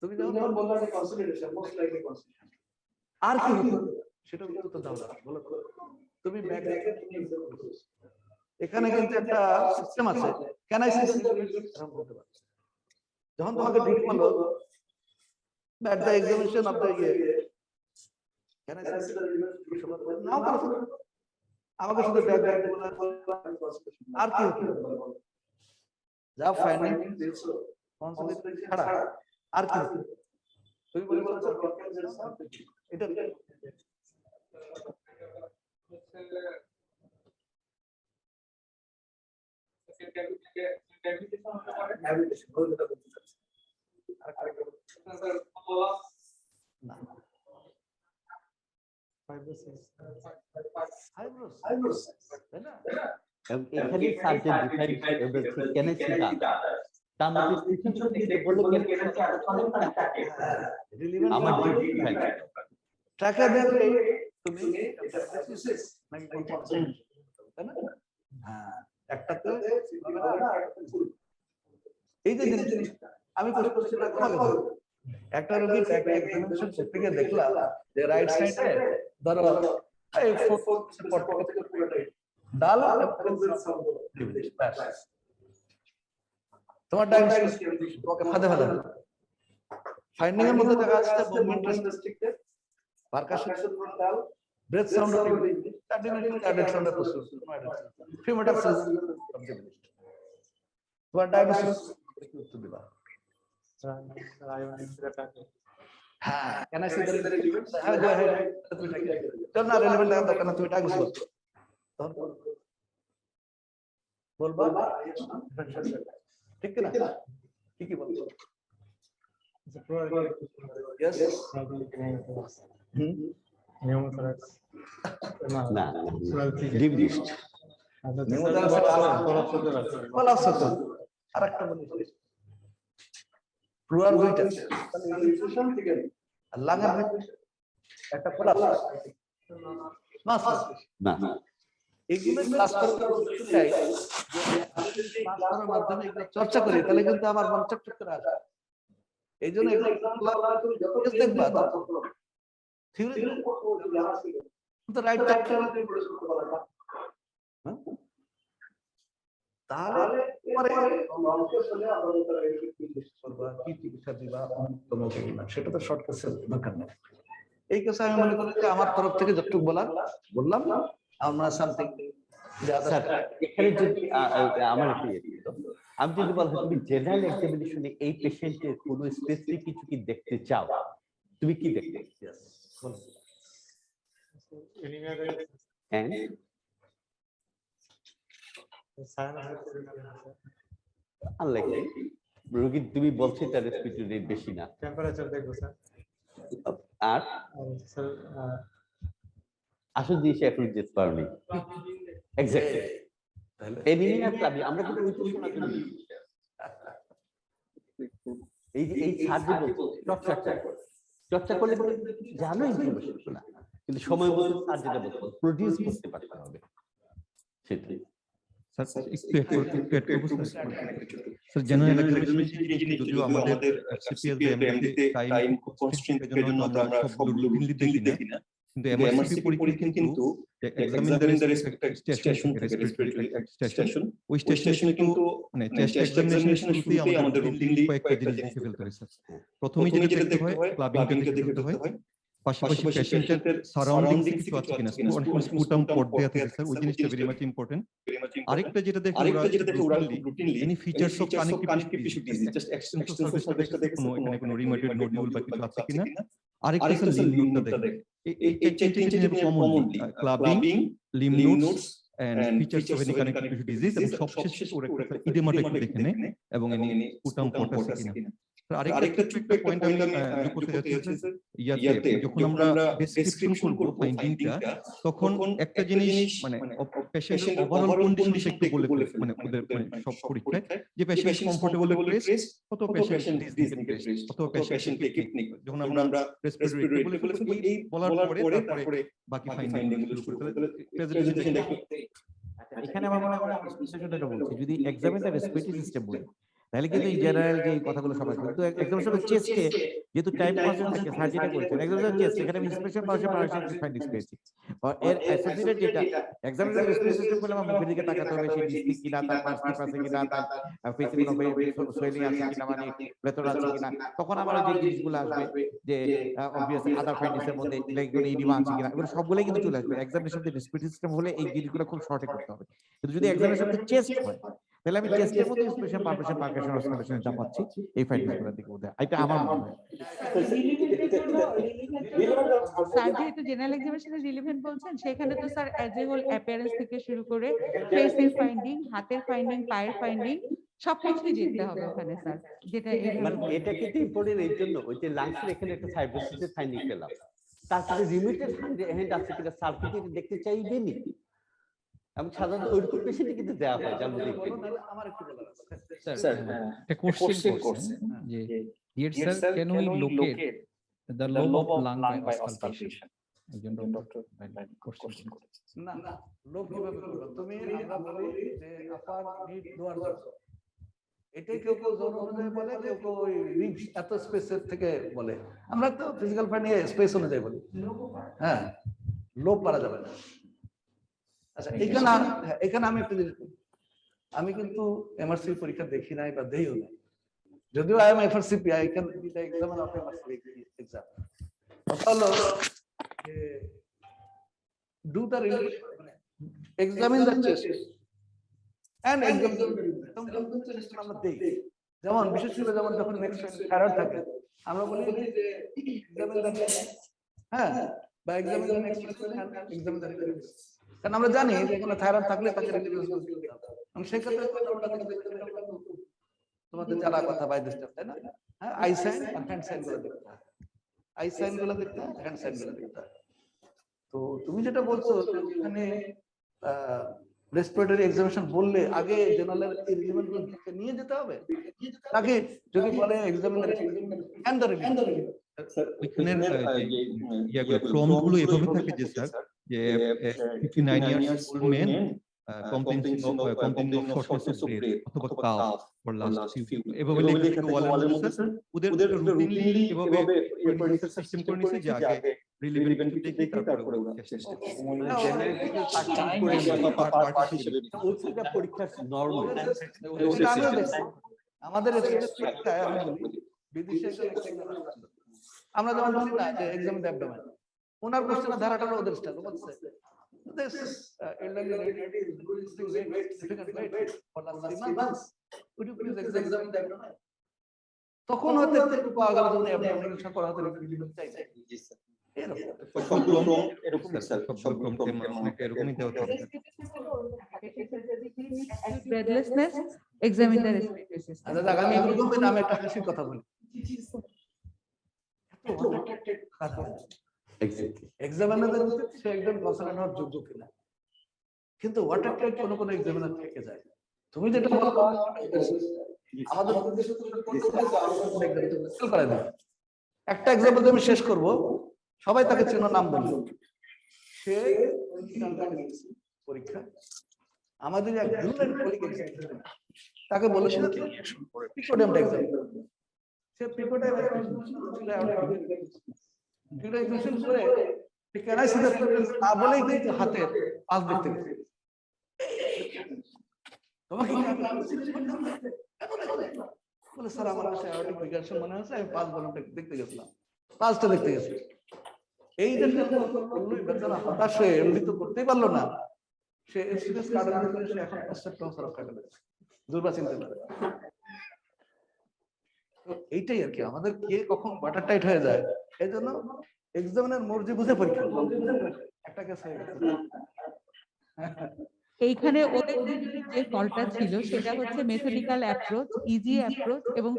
তুমি যখন বললা যে কনসিডারেশন মোস্ট লাইকলি কনসিডারেশন আর কি হতো সেটা উত্তর দাও না বলো তুমি ব্যাক এখানে কিন্তু একটা সিস্টেম আছে ক্যান আই সি বলতে পারো যখন তোমাকে ডিট করলো at the examination of the year can I see the নাও করো আমাকে শুধু ব্যাক আর কি হতো যা ফাইনাল কনসিডারেশন ছাড়া আর কি হতো তুমি বলছো এটা এবং এখানে subject define can I see that তার মধ্যে কিছু দেখতে বললে আমার ডিফাইন ট্র্যাকার দেখলে তুমি তাই না? হ্যাঁ, একটাতে এই যে জিনিসটা আমি প্রশ্ন করছিলাম তোমাকে ধরো। একটা রোগী এক্সামিনেশন থেকে দেখলাম যে রাইট সাইডে ধরো এই ডাল তোমার ডায়াগনোসিস তোমাকে ফাঁদে ফেলা ফাইন্ডিং এর মধ্যে দেখা যাচ্ছে মুভমেন্ট রেস্ট্রিক্টেড পারকাশন ডাল ব্রেথ সাউন্ড অ্যাডেড সাউন্ড ফিমেটাক্সিস তোমার ডায়াগনোসিস কি উত্তর দিবা? হ্যাঁ, can I say that is relevant? হ্যাঁ, go ahead. চল না, relevant লাগার দরকার না, তুমি ডায়াগনোসিস করো। বলবা ঠিক না? কি বলছো? Yes. না ডিভিনিস্ট আরেকটা বলি প্লুরাল দুইটা আর লাগার একটা কোলাপস না এগুলো ক্লাস করার মাধ্যমে এগুলো চর্চা করি তাহলে কিন্তু আমার মন চকচক করে আসে। এই জন্য এগুলো দেখবা থিওরি তো রাইট তাহলে কি চিকিৎসা দিবা সেটা তো শর্টকাট দরকার নেই। এই কেসে আমি মনে করি যে আমার তরফ থেকে যতটুকু বললাম আমরা সামথিং এখানে যদি আমার আমি যদি বলা হয় তুমি জেনারেল এক্সামিনেশনে এই পেশেন্টের কোনো স্পেসিফিক কিছু কি দেখতে চাও, তুমি কি দেখতে রোগী তুমি বলছো তার রেসপিরেটরি রেট বেশি না, টেম্পারেচার দেখবো স্যার। আর স্যার আসল জিনিস এখন যেতে পারোনি এক্স্যাক্টলি এনিমিয়া ক্লাবি আমরা কিন্তু ওই শোনার জন্য এই সার্জারি চর্চা করলে জানো ইনফরমেশন না, কিন্তু সময় মতো সার্জারি বলতে প্রডিউস করতে পারতে হবে সেটাই। স্যার জেনারেল এক্সামিনেশন যদিও আমাদের সিপিএস এমডিতে টাইম কনস্ট্রেন্টের জন্য আমরা সবগুলো রুটিনলি দেখি না, কিন্তু এমআরসিপি পরীক্ষা কিন্তু এক্সামিনার স্টেশন থেকে রেসপিরেটরি স্টেশন ওই স্টেশনে কিন্তু মানে টেস্ট এক্সামিনেশনের শুরুতেই আমাদের রুটিনলি কয়েকটা জিনিস দেখে ফেলতে হয় স্যার। প্রথমেই যেটা দেখতে হয় ক্লাবিংটা দেখে ফেলতে হয়, পাশাপাশি পেশেন্টের সারাউন্ডিংস কিছু আছে কিনা, স্পুটাম পট দেয়া থাকে স্যার, ওই জিনিসটা ভেরি মাচ ইম্পর্টেন্ট। আরেকটা যেটা দেখে ওরা routinely any features of connective tissue disease just extensive সার্ভিসটা দেখে কোনো এখানে কোনো রিমোটেড নোডুল বা কিছু আছে কিনা। আরেকটা স্যার লিম্ব নোডটা দেখে এই তিনটে জিনিস commonly clubbing, lymph nodes and features of any connective tissue disease, এবং সবশেষে ওরা একটা ইডেমাটা একটু দেখে নেয় এবং এনি স্পুটাম পট আছে কিনা। আরেকটা ছোট্ট পয়েন্ট আমি যোগ করতে যাচ্ছি স্যার, ইয়াতে যখন আমরা ডেসক্রিপশন করব ফাইন্ডিংটা তখন একটা জিনিস মানে পেশেন্টের ওভারঅল কন্ডিশনটা একটু বলে মানে ওদের সব পরীক্ষায় যে পেশেন্ট কমফোর্টেবল প্লেস, কত পেশেন্ট ডিসপ্লেস, কত পেশেন্ট টেকনিক, যখন আমরা রেসপিরেটরি বলে এই বলার পরে তারপরে বাকি ফাইন্ডিং গুলো শুরু করে প্রেজেন্টেশন দেখতে। এখানে আমার মনে হয় বিশ্লেষণটা বলছি যদি এক্সামিনার রেসপিরেটরি সিস্টেম বলে তাহলে কিন্তু জেনারেল যে কথাগুলো সবাই কিন্তু একদম সব চেস্টে যেহেতু টাইম কনস্ট্যান্ট থাকে সার্জারি করছেন একদম চেস্ট এখানে আমি ইন্সপেকশন পারসেন্ট ফাইন্ডিংস পেয়েছি আর এর অ্যাসোসিয়েটেড যেটা এক্সামিনার রেসপিরেটরি সিস্টেম বলে আমার মুখের দিকে তাকাতে হবে সেই ডিস্ট্রিক্ট কিনা তার পার্সিপ আছে কিনা তার ফেসে কোনো সোয়েলিং আছে কিনা মানে ভেতর আছে কিনা, তখন আমার যে জিনিসগুলো আসবে যে অবভিয়াসলি আদার ফাইন্ডিংস এর মধ্যে কোনো ইডিমা আছে কিনা এগুলো সবগুলোই কিন্তু চলে আসবে। এক্সামিনেশন রেসপিরেটরি সিস্টেম হলে এই জিনিসগুলো খুব শর্টে করতে হবে, কিন্তু যদি এক্সামিনেশন চেস্ট হয় তাহলে আমি চেস্টের মধ্যে স্পেশাল পারকাশন অসিলেশন চাপাচ্ছি এই ফাইন্ডিংসগুলোর দিকে ওদের, এটা আমার মনে হয়। স্যার যেহেতু জেনারেল এক্সামিনেশনে রিলেভেন্ট বলছেন সেখানে তো sir as a whole appearance থেকে শুরু করে ফেসের ফাইন্ডিং, হাতের ফাইন্ডিং, পায়ের ফাইন্ডিং সবকিছুই দেখতে হবে ওখানে স্যার, যেটা মানে এটা কিন্তু ইম্পর্টেন্ট এই জন্য ওই যে লাংসের এখানে একটা ফাইব্রোসিসের ফাইন্ডিং পেলাম, তারপরে রিমিটেড হ্যান্ড আছে কিনা সার্কিট দেখতে চাইবেনি, এবং সাধারণত ওইরকম পেশেন্টই কিন্তু দেওয়া হয় জানবো দেখবেন। আমার একটু বলার আছে। স্যার একটা কোশ্চেন করছে যে dear sir can we locate the lobe of lung by auscultation একজন ডক্টর কোশ্চেন করেছে। না লোভ কিভাবে করবো তুমি? আমরা বলি যে আপার মিড লোয়ার জো, এটাই কেউ কেউ জোন অনুযায়ী বলে, কেউ কেউ ওই রিবস এত স্পেসের থেকে বলে। আমরা তো ফিজিক্যাল প্যাড নিয়ে স্পেস অনুযায়ী বলি। হ্যাঁ, লোভ পারা যাবে না। আচ্ছা এখানে আমি একটা জিনিস বলি, আমি কিন্তু এমআরসি পরীক্ষা দেখি নাই বা দেইও নাই, যদিও I am FRCP, I can be the examiner of MRC exam. কথা হলো যে do the examine the chest and examine the আমরা দেই। যেমন বিশেষ করে যেমন যখন নেক্সট থাইরয়েড থাকে আমরা বলি যে examine the chest, হ্যাঁ, বা examine the next and examine the radius, কারণ আমরা জানি যে কোনো থাইরয়েড থাকলে তাকে রেডিউস করতে হবে। আমি সেই ক্ষেত্রে তোমাদের যারা কথা বাই দিতে তাই না, হ্যাঁ, আই সাইন আর হ্যান্ড সাইন গুলো দেখতে হয়, আই সাইন গুলো দেখতে হয়, হ্যান্ড সাইন গুলো দেখতে হয়। তো তুমি যেটা বলছো এখানে রেসপিরেটরি এক্সামিনেশন বললে আগে জেনারেল এলিমেন্ট গুলো নিয়ে যেতে হবে, নাকি যদি বলে এক্সামিনার এন্ড দ্য রিভিউ ওইখানের ইয়াগুলো প্রম্পট গুলো এভাবে থাকে যে স্যার যে 59 years old men complaining of shortness of breath অথবা কাফ ফর লাস্ট ফিউ, এভাবে লেখা থাকে ওয়ালের মধ্যে স্যার। ওদের রুটিনলি এভাবে সিস্টেম করে নিছে যে আগে রিলিভেন্ট টু টেক তারপরে ওরা চেষ্টা ওইটা পরীক্ষার নরমাল। আমাদের পরীক্ষায় আমি বলি বিদেশে আমরা যেমন বলি না যে এক্সাম দ্য অ্যাবডোমেন, ওনার কোশ্চেনের ধারাটা হলো ওদের স্টাইল বলছে this elderly lady is doing significant weight for last 3 months, would you please examine the abdomen? তখন হতে একটু পাওয়া গেল যে অ্যাবডোমিনেশন করা হতে রিভিউ চাইছে। জি স্যার, এরকম স্যার সব এরকমই দেওয়া থাকে। breathlessness, examine the respiratory system. আচ্ছা আমি এরকম নামে একটা হাসির কথা বলি। এক্সামিনার সে একদম কনসার্ন হওয়ার যোগ্য কিনা, কিন্তু ওয়াটার টাইট কোন এক্সামিনার থেকে যায়। তুমি যেটা বলো আমাদের একটা এক্সাম্পল আমি শেষ করব, সবাই তাকে চেনো, নাম বলবো। সে পরীক্ষা আমাদের এক ব্রিলিয়েন্ট কলিগ এক্সামিনার, তাকে বলেছিল পিকোডিয়ামটা এক্সাম, সে পিকোডিয়াম করে কেনাই সিধা তা বলেই কিন্তু হাতের পাঁচ দেখতে গেছে। তোমাকে বলে স্যার আমার কাছে অ্যাওর্টিক রিগার্শন মনে হচ্ছে, আমি 5 বলটা দেখতে গেছিলাম, 5টা দেখতে গেছি। এই যে বেচারা হতাশ হয়ে এমনি তো করতেই পারলো না, সে সিরিয়াস কার্ডিয়াক সে এখন প্রস্টেট অফ কার্ডিয়াক দুর্বা চিনতে পারে। এইটাই আর কি আমাদের কে কখন ওয়াটার টাইট হয়ে যায়, এই জন্য এক্সামিনার মর্জি বুঝে পরীক্ষা একটা কেস হয়ে গেছে। এইখানে ওদের যে ফলটা ছিল সেটা হচ্ছে মেথডিক্যাল অ্যাপ্রোচ, ইজি অ্যাপ্রোচ এবং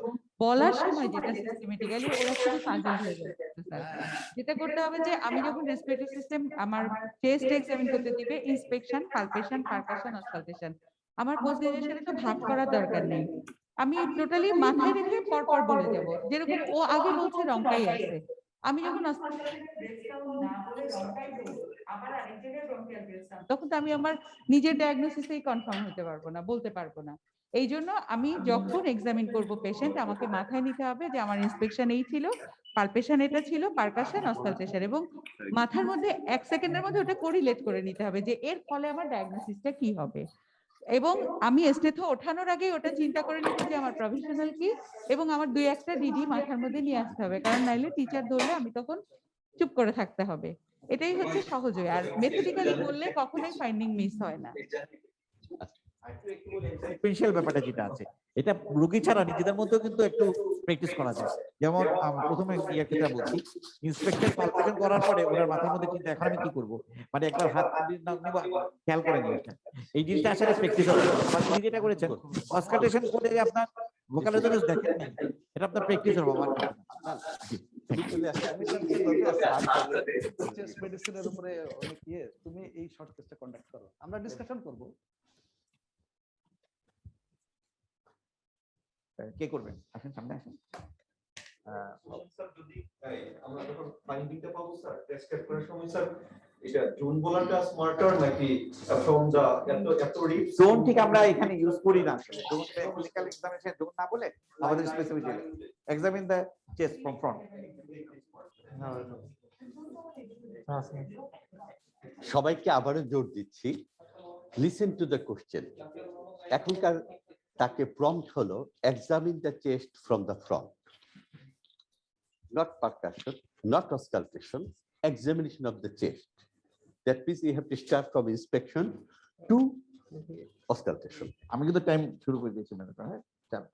বলার সময় যেটা সিস্টেমেটিক্যালি ওরা শুধু পাজল হয়ে যাচ্ছে। যেটা করতে হবে যে আমি যখন রেসপিরেটরি সিস্টেম আমার চেস্ট এক্সামিন করতে দিবে, ইন্সপেকশন, পালপেশন, পারকাশন, অসকালটেশন, আমার পোস্ট গ্রাজুয়েশনে তো ভাগ করার দরকার নেই, আমি টোটালি মাথায় রেখে পরপর বলে যাব। যেরকম ও আগে বলছে রংটাই আছে, আমি যখন তখন তো আমি আমার নিজের ডায়াগনোসিসেই কনফার্ম হতে পারবো না, বলতে পারবো না। এই জন্য আমি যখন এক্সামিন করব পেশেন্ট, আমাকে মাথায় নিতে হবে যে আমার ইন্সপেকশন এই ছিল, পালপেশন এটা ছিল, পারকাশন, অসকালটেশন, এবং মাথার মধ্যে 1 সেকেন্ডের মধ্যে ওটা কোরিলেট করে নিতে হবে যে এর ফলে আমার ডায়াগনোসিসটা কি হবে। এবং আমি স্টেথো ওঠানোর আগে ওটা চিন্তা করে নিতে যে আমার প্রফেশনাল কি, এবং আমার 2-1টা ডিডি মাথার মধ্যে নিয়ে আসতে হবে, কারণ নাইলে টিচার ধরলে আমি তখন চুপ করে থাকতে হবে। এটাই হচ্ছে সহজ হয়, আর মেথডিক্যালি বললে কখনোই ফাইন্ডিং মিস হয় না। সিকোয়েন্সিয়াল ব্যাপারটা যেটা আছে, এটা রোগী ছাড়া নিজেদের মধ্যেও কিন্তু একটু প্র্যাকটিস করা যায়। যেমন প্রথমে ইয়ার ক্ষেত্রে বলছি, ইন্সপেকশন পালপেশন করার পরে ওনার মাথার মধ্যে চিন্তা এখন আমি কি করব, মানে একবার হাত নিব খেয়াল করে নিয়ে আসেন, এই জিনিসটা আসলে প্র্যাকটিস হবে। আপনি যেটা করেছেন অসকালটেশন করে আপনার ভোকাল রেজোনেন্স দেখেন, এটা আপনার প্র্যাকটিস হবে। তুমি চলে আসো। আমি চেস্ট মেডিসিনের উপরে অনেক তুমি এই শর্ট কেসটা কন্ডাক্ট করো, আমরা ডিসকাশন করব। কে করবেন? আসেন সামনে আসেন। স্যার যদি আমরা যখন ফাইন্ডিংটা পাবো স্যার ডেসক্রাইব করার সময় স্যার এটা জোন বলাটা স্মার্টার নাকি ফ্রম দা এত রিপ জোন ঠিক আমরা এখানে ইউজ করি না আসলে। জোন ক্লিনিক্যাল এক্সামিনেশন জোন না বলে আমাদের specific examine the chest from front. সবাইকে আবারও জোর দিচ্ছি, লিসেন টু দ্য কোশ্চেন। এখনকার তাকে প্রম্পট হলো examine the chest from the front, not percussion, not auscultation, examination of the chest. That means you have to start from inspection to auscultation. আমি কিন্তু টাইম শুরু করে দিয়েছি ম্যাডাম, হ্যাঁ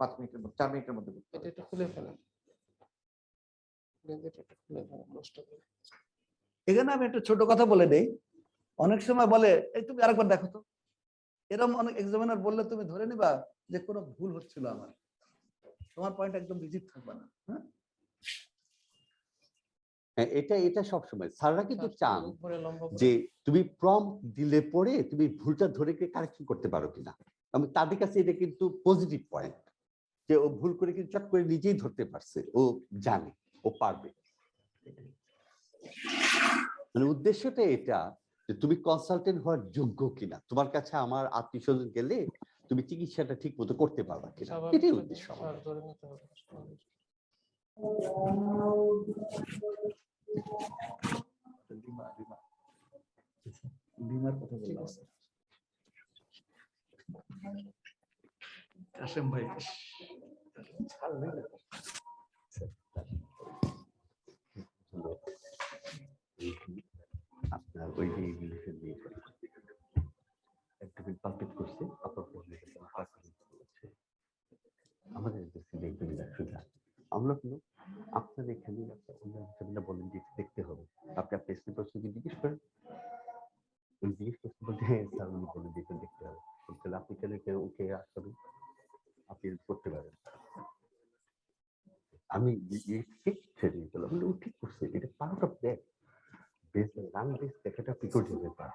5 মিনিটের মধ্যে 4 মিনিটের মধ্যে। এটা একটু খুলে ফেলেন, এটা একটু খুলে ফেলেন কষ্ট করে। এখানে আমি একটা ছোট কথা বলে দেই, অনেক সময় বলে এই তুমি আরেকবার দেখো তো, এরকম অনেক এক্সামিনার বললে তুমি ধরে নিবা যে কোনো ভুল হচ্ছিল আমার, তোমার পয়েন্ট একদম রিজিট থাকবে না। হ্যাঁ, এটা সবসময় স্যাররা কিন্তু চান উপরে লম্বা করে। যে তুমি প্রম্পট দিলে পরে তুমি ভুলটা ধরে কারেকশন করতে পারো কিনা। আমি তাদের কাছে এটা কিন্তু পজিটিভ পয়েন্ট, যে ও ভুল করে কিন্তু চট করে নিজেই ধরতে পারছে, ও জানে, ও পারবে। মানে উদ্দেশ্যটা এটা যে তুমি কনসালটেন্ট হওয়ার যোগ্য কিনা, তোমার কাছে আমার আত্মীয়স্বজন গেলে তুমি চিকিৎসাটা ঠিক মতো করতে পারবা কিনা, এটাই উদ্দেশ্য। আর ধরে নিতে হবে। বিমার কথা বললাম কাশেম ভাই, আপনার ওই যে ইংলিশে দিয়ে একটু পালপিট করছে, আমাদের আমরা কোনো আপনার এখানে বলেন যে দেখতে হবে, আপনি আপনার স্ত্রী প্রশ্নকে জিজ্ঞেস করেন, জিজ্ঞেস করতে বলতে স্যার উনি বলে দিতে দেখতে হবে, তাহলে আপনি কেন ওকে আসবেন, আপনি করতে পারেন। আমি ঠিক করছি, এটা part of that base run base দেখাটা পিকট হতে পারে।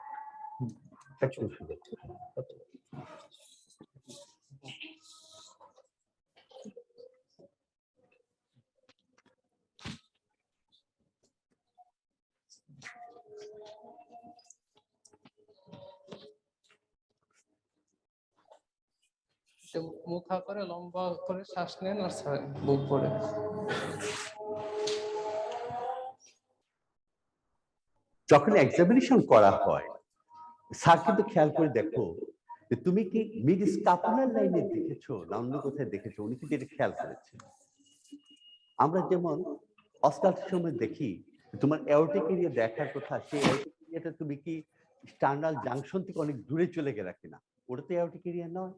মুখা করে লম্বা করে শ্বাস নেন আর বুক করে। যখন এক্সামিনেশন করা হয় স্যার কিন্তু খেয়াল করে দেখো যে তুমি কি মিড স্কাপুলার লাইনে দেখেছো না অন্য কোথায় দেখেছো, উনি কিন্তু এটা খেয়াল করেছে। আমরা যেমন অস্কাল্টের সময় দেখি তোমার অ্যাওর্টিক এরিয়া দেখার কথা, সেই অ্যাওর্টিক এরিয়াটা তুমি কি স্টার্নাল জাংশন থেকে অনেক দূরে চলে গেলে কিনা, ওটা তো অ্যাওর্টিক এরিয়া নয়।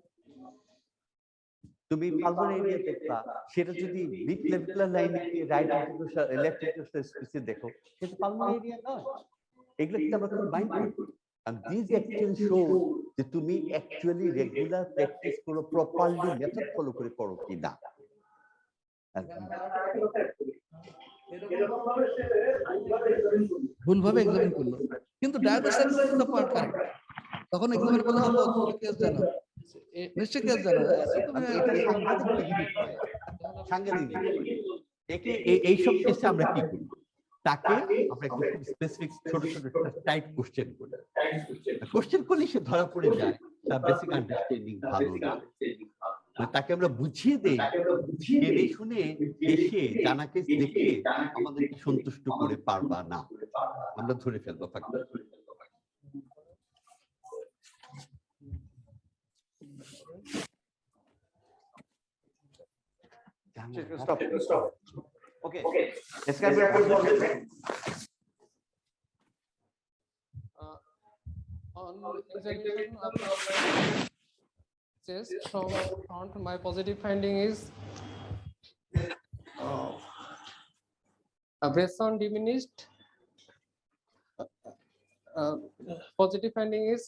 তুমি পালমোনারি এরিয়া দেখবা, সেটা যদি মিড ক্লেভিকুলার লাইনে রাইট ইন্টারকোস্টাল লেফট ইন্টারকোস্টাল স্পেসে দেখো, সেটা পালমোনারি এরিয়া নয়। এগুলো কিন্তু আমরা কোনো মাইন্ড করি। And these actually show যে তুমি actually regular practice করো, properly method follow করে করো কিনা। ভুলভাবে এক্সামিন করলো, কিন্তু diagnosis is the point correct. তখন এক্সামিন বলা হবে তুমি কেস জানো, নিশ্চয়ই কেস জানো, এটা সাংঘাতিক একে এইসব কেসে আমরা কি করি, তাকে আমরা একটু স্পেসিফিক ছোট ছোট টাইপ কোশ্চেন করি। কোশ্চেন করলে সে ধরা পড়ে যায়, তার বেসিক আন্ডারস্ট্যান্ডিং ভালো না, তাকে আমরা বুঝিয়ে দেই, জেনে শুনে এসে জানা কেস দেখে আমাদেরকে সন্তুষ্ট করে পারবা না, আমরা ধরে ফেলবো ফাঁকা। Stop. Okay. This can be a good On examination of chest from front, my positive finding is abrasion diminished. Positive finding is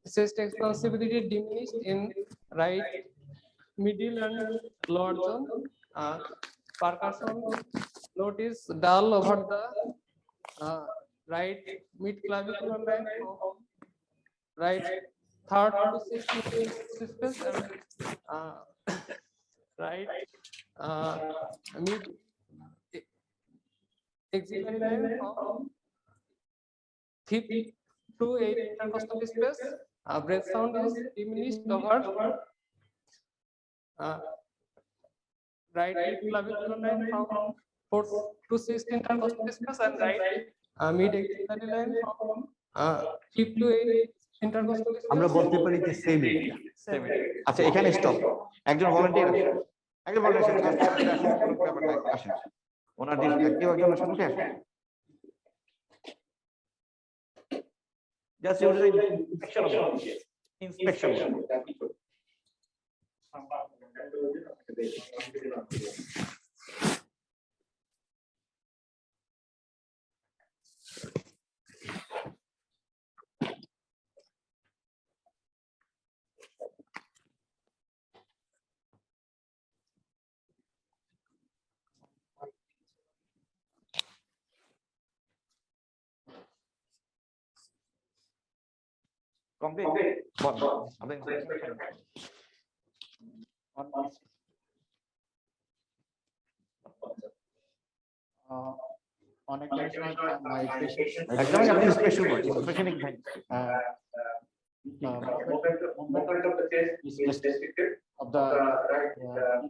chest expansibility diminished in right middle and lower zone. percussion note is dull over the right mid clavicular line from right third to sixth space and right mid axillary line from fifth to eighth intercostal space. Breath sound is diminished over right mid clavicular line from fourth to sixth intercostal space and right mid axillary line from fifth to eighth intercostal space. আমরা বলতে পারি যে সেম এরিয়া। আচ্ছা এখানে স্টপ। একজন ভলান্টিয়ার আসেন, একজন ভলান্টিয়ার আসেন, ওনার যে কেউ একজন আসেন, উঠে আসেন। Just use the inspection. Complete. On occasion, my patient Examine আপনি special word, special kind. movement of the chest is restricted of the right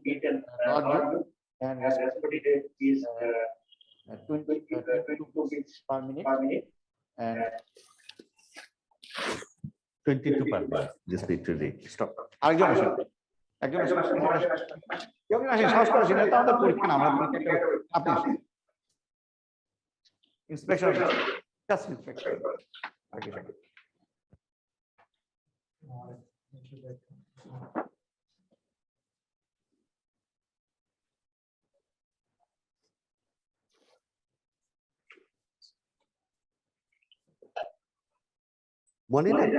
feet and rod, and respiratory rate is 22 beats per minute, and 22 per minute respiratory rate. Stop. আরেকজন আসেন, একজন আসেন, কেউ আসেন, সাহস করে আসেন, এটা আমাদের পরীক্ষা না, আমরা পরীক্ষা আপনি আসেন। Inspection, just inspection. মনে নেই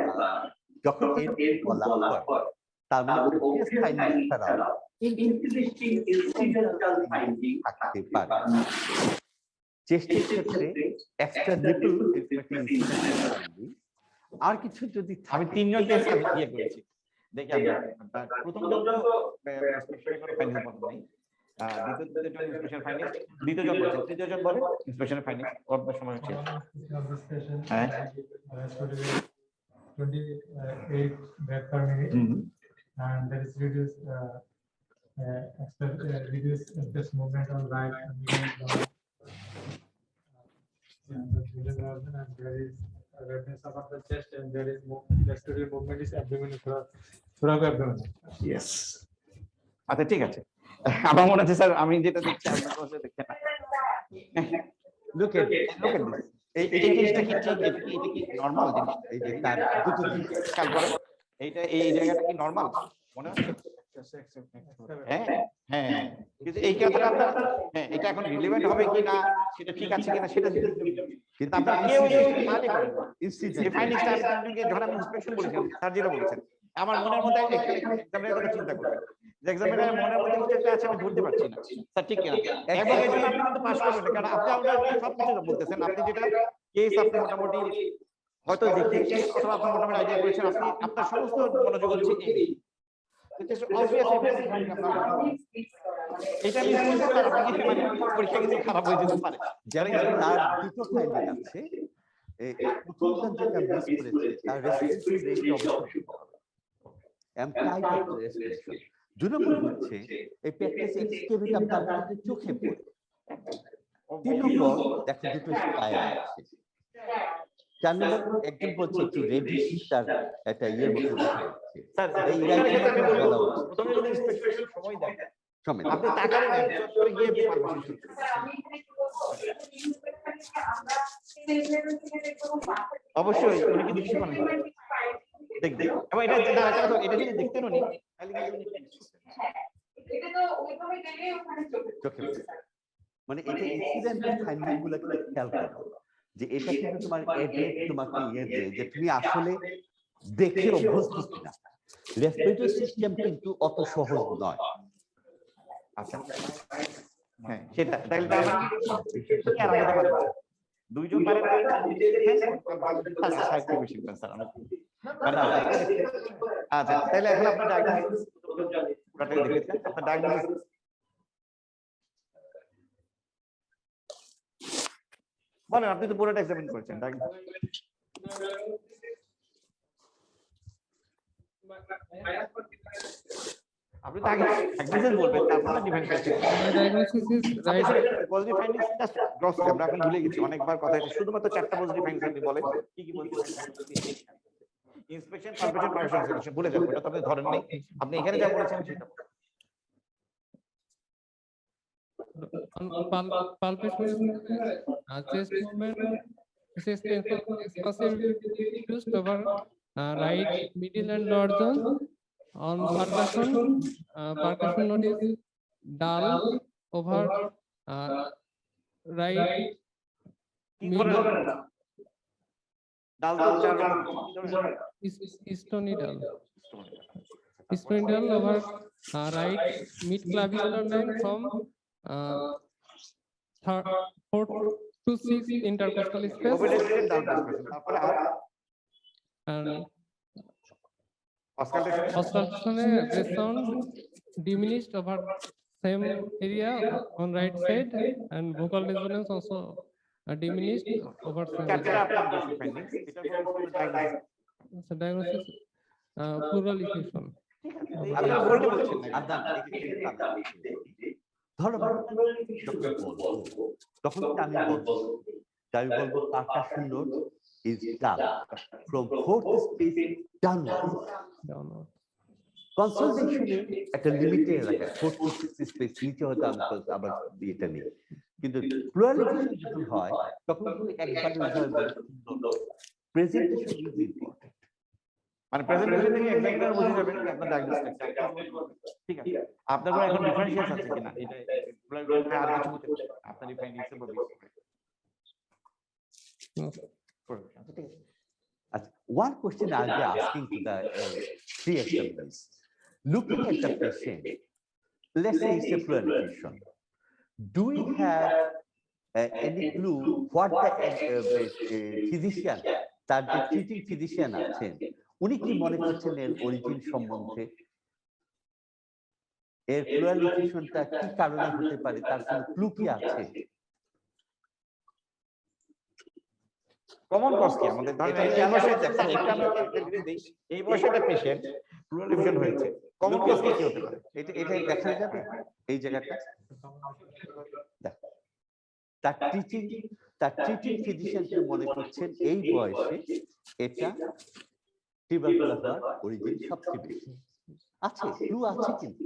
যখন এর বলা হয় তার মানে obvious finding ছাড়াও interesting incidental finding থাকতে পারে। চেষ্টের ক্ষেত্রে এক্সট্রা নিপল আর কিছু যদি আমি তিনজন টেস্ট ইয়ে করেছি, দেখি আমরা প্রথম জন তো স্পেশাল ফাইন্ডিং মত নাই, দ্বিতীয় জন স্পেশাল ফাইন্ডিং, দ্বিতীয় জন বলছেন, তৃতীয় জন বলেন স্পেশাল ফাইন্ডিং। ওর সময় হচ্ছে হ্যাঁ 28 breath per minute, and that is reduced chest movement on right and there is redness of the chest, and there is respiratory movement is abdominal thoracoabdominal. Yes. আচ্ছা ঠিক আছে, আমার মনে হচ্ছে স্যার আমি যেটা দেখছি আপনার কাছে দেখছেন না। Look at this. এই জিনিসটা কি ঠিক, এটা কি নরমাল জিনিস? এই যে তার দুটো দিক খেয়াল করেন, এইটা এই জায়গাটা কি নরমাল মনে হচ্ছে? হ্যাঁ হ্যাঁ, কিন্তু এই কথাটা আপনার হ্যাঁ এটা এখন রিলেভেন্ট হবে কি না, সেটা ঠিক আছে কিনা সেটা কিন্তু আপনার কেউ মানে করেন এই ফাইন্ডিংসটা আপনাকে যখন আমি ইন্সপেকশন বলেছিলাম স্যার যেটা বলেছেন, আমার মনের মধ্যে এক্সামিনারের কথা চিন্তা করবেন যে এক্সামিনারের মনের মধ্যে কিছু একটা আছে আমি ধরতে পারছি না স্যার, ঠিক কিনা? এবং এই জন্য আপনি কিন্তু পাস করবেন, কারণ আপনি আপনার সব কিছু বলতেছেন, আপনি যেটা কেস আপনি মোটামুটি হয়তো দেখেছেন অথবা আপনি মোটামুটি আইডিয়া করেছেন, আপনি আপনার সমস্ত মনোযোগ হচ্ছে এই এটা পরীক্ষা কিন্তু খারাপ হয়ে যেতে পারে। যারা তার দুটো ফাইন্ডিং আছে, প্রথমটা যেটা মিস করেছে তার রেসপিরেটরি রেট অবশ্যই এমপ্লয়েড রেসপিরেশন। দুই নম্বর হচ্ছে এই প্র্যাকটিস এক্সকেভেটার তার চোখে পড়ে। তিন নম্বর দেখো দুটো স্পায়ার আছে। চার নম্বর একজন বলছে একটু রেডিশ তার একটা ইয়ের মতো দেখাচ্ছে। স্যার এই রাইটে বলা হচ্ছে প্রথমে যদি ইন্সপেকশন সময় দেন সময় আপনি তাকালেন করে গিয়ে পারবেন অবশ্যই উনি কিন্তু কিছু করেন দেখবে এবং এটা এটা যদি দেখতেন উনি তাহলে এটা তো ওইভাবে গেলে ওখানে চোখে মানে এটা ইনসিডেন্টাল ফাইন্ডিং গুলো খেয়াল করো যে এটা কিন্তু তোমার এডেট তোমাকে ইয়ে দেয় যে তুমি আসলে দেখে অভ্যস্ত কিনা। রেসপিরেটরি সিস্টেম কিন্তু অত সহজ নয়। আচ্ছা হ্যাঁ সেটা তাহলে তার মানে কি আর আলাদা পারবে না। দুইজন পারে না আচ্ছা সাহিত্য বেশি স্যার আচ্ছা তাহলে এখন আপনার ডায়াগনোসিস পুরোটাই দেখেছেন আপনার ডায়াগনোসিস বলেন আপনি তো পুরোটা এক্সামিন করেছেন আপনি তো আগে ডায়াগনোসিস বলবেন তারপরে differentiation Diagnosis is right. Positive findings just gross আমরা এখন ভুলে গেছি অনেকবার কথা এটা শুধুমাত্র চারটা পজিটিভ ফাইন্ডিংস আপনি বলেন কি কি বলতে ইন্সপেকশন পালপেশন পারমিশন সিলেকশন ভুলে যাবেন এটা তো আপনি ধরেন নাই আপনি এখানে যা বলেছেন সেটা Palpation, chest movement, chest expansive used over right, middle and lower zone. On percussion, percussion note is dull over right, middle, ডাল তো চার stony dull. Stony dull over right, mid clavicular line from 4 to 6 intercostal space. ওভারডেটেড ডাল পারমিশন তারপরে আর And auscultation auscultation breath sound diminished over same area on right side, and vocal resonance also diminished over same চারটা area. আপনার বেসিক ফাইন্ডিংস এটা হলো diagnosis So diagnosis, pleural effusion. আপনারা বলতে বলছেন না আদান ধরো যখন বলবো তখন আমি বলবো percussion note is done from fourth space downward. Consolidation একটা লিমিটে রাখা fourth to sixth space নিচে হয়তো আবার এটা নেই কিন্তু প্লুরালিটি যখন হয় তখন একবার প্রেজেন্টেশন ইজ ইম্পর্টেন্ট মানে প্রেজেন্টেশন থেকে এক্সামিনার বুঝে যাবেন যে আপনার ডায়াগনোসিস ঠিক আছে আপনার কোনো এখন ডিফারেন্সিয়েশন আছে কিনা এটা প্লুরালিটি আর কিছু হতে পারে আপনার ফাইন্ডিংস এর বলতে One question I'll be asking to the three examiners. Looking at the patient, let's say it's a pleural effusion. Do we have any clue what the physician, that the treating physician আছেন উনি কি মনে করছেন এর অরিজিন সম্বন্ধে এর প্লুরাল এফিউশনটা কি কারণে হতে পারে তার কোনো ক্লু কি আছে কমন কজ কি আমাদের ধরেন এই বয়সে দেখেন একটা আমরা এই বয়সে একটা পেশেন্ট প্লুরাল এফিউশন হয়েছে কমন কজ কি হতে পারে এটা দেখা যাবে এই জায়গাটা তার ট্রিটিং ফিজিশিয়ান মনে করছেন এই বয়সে এটা টিউবারকুলার হওয়ার অরিজিন সবচেয়ে বেশি আছে ক্লু আছে কিন্তু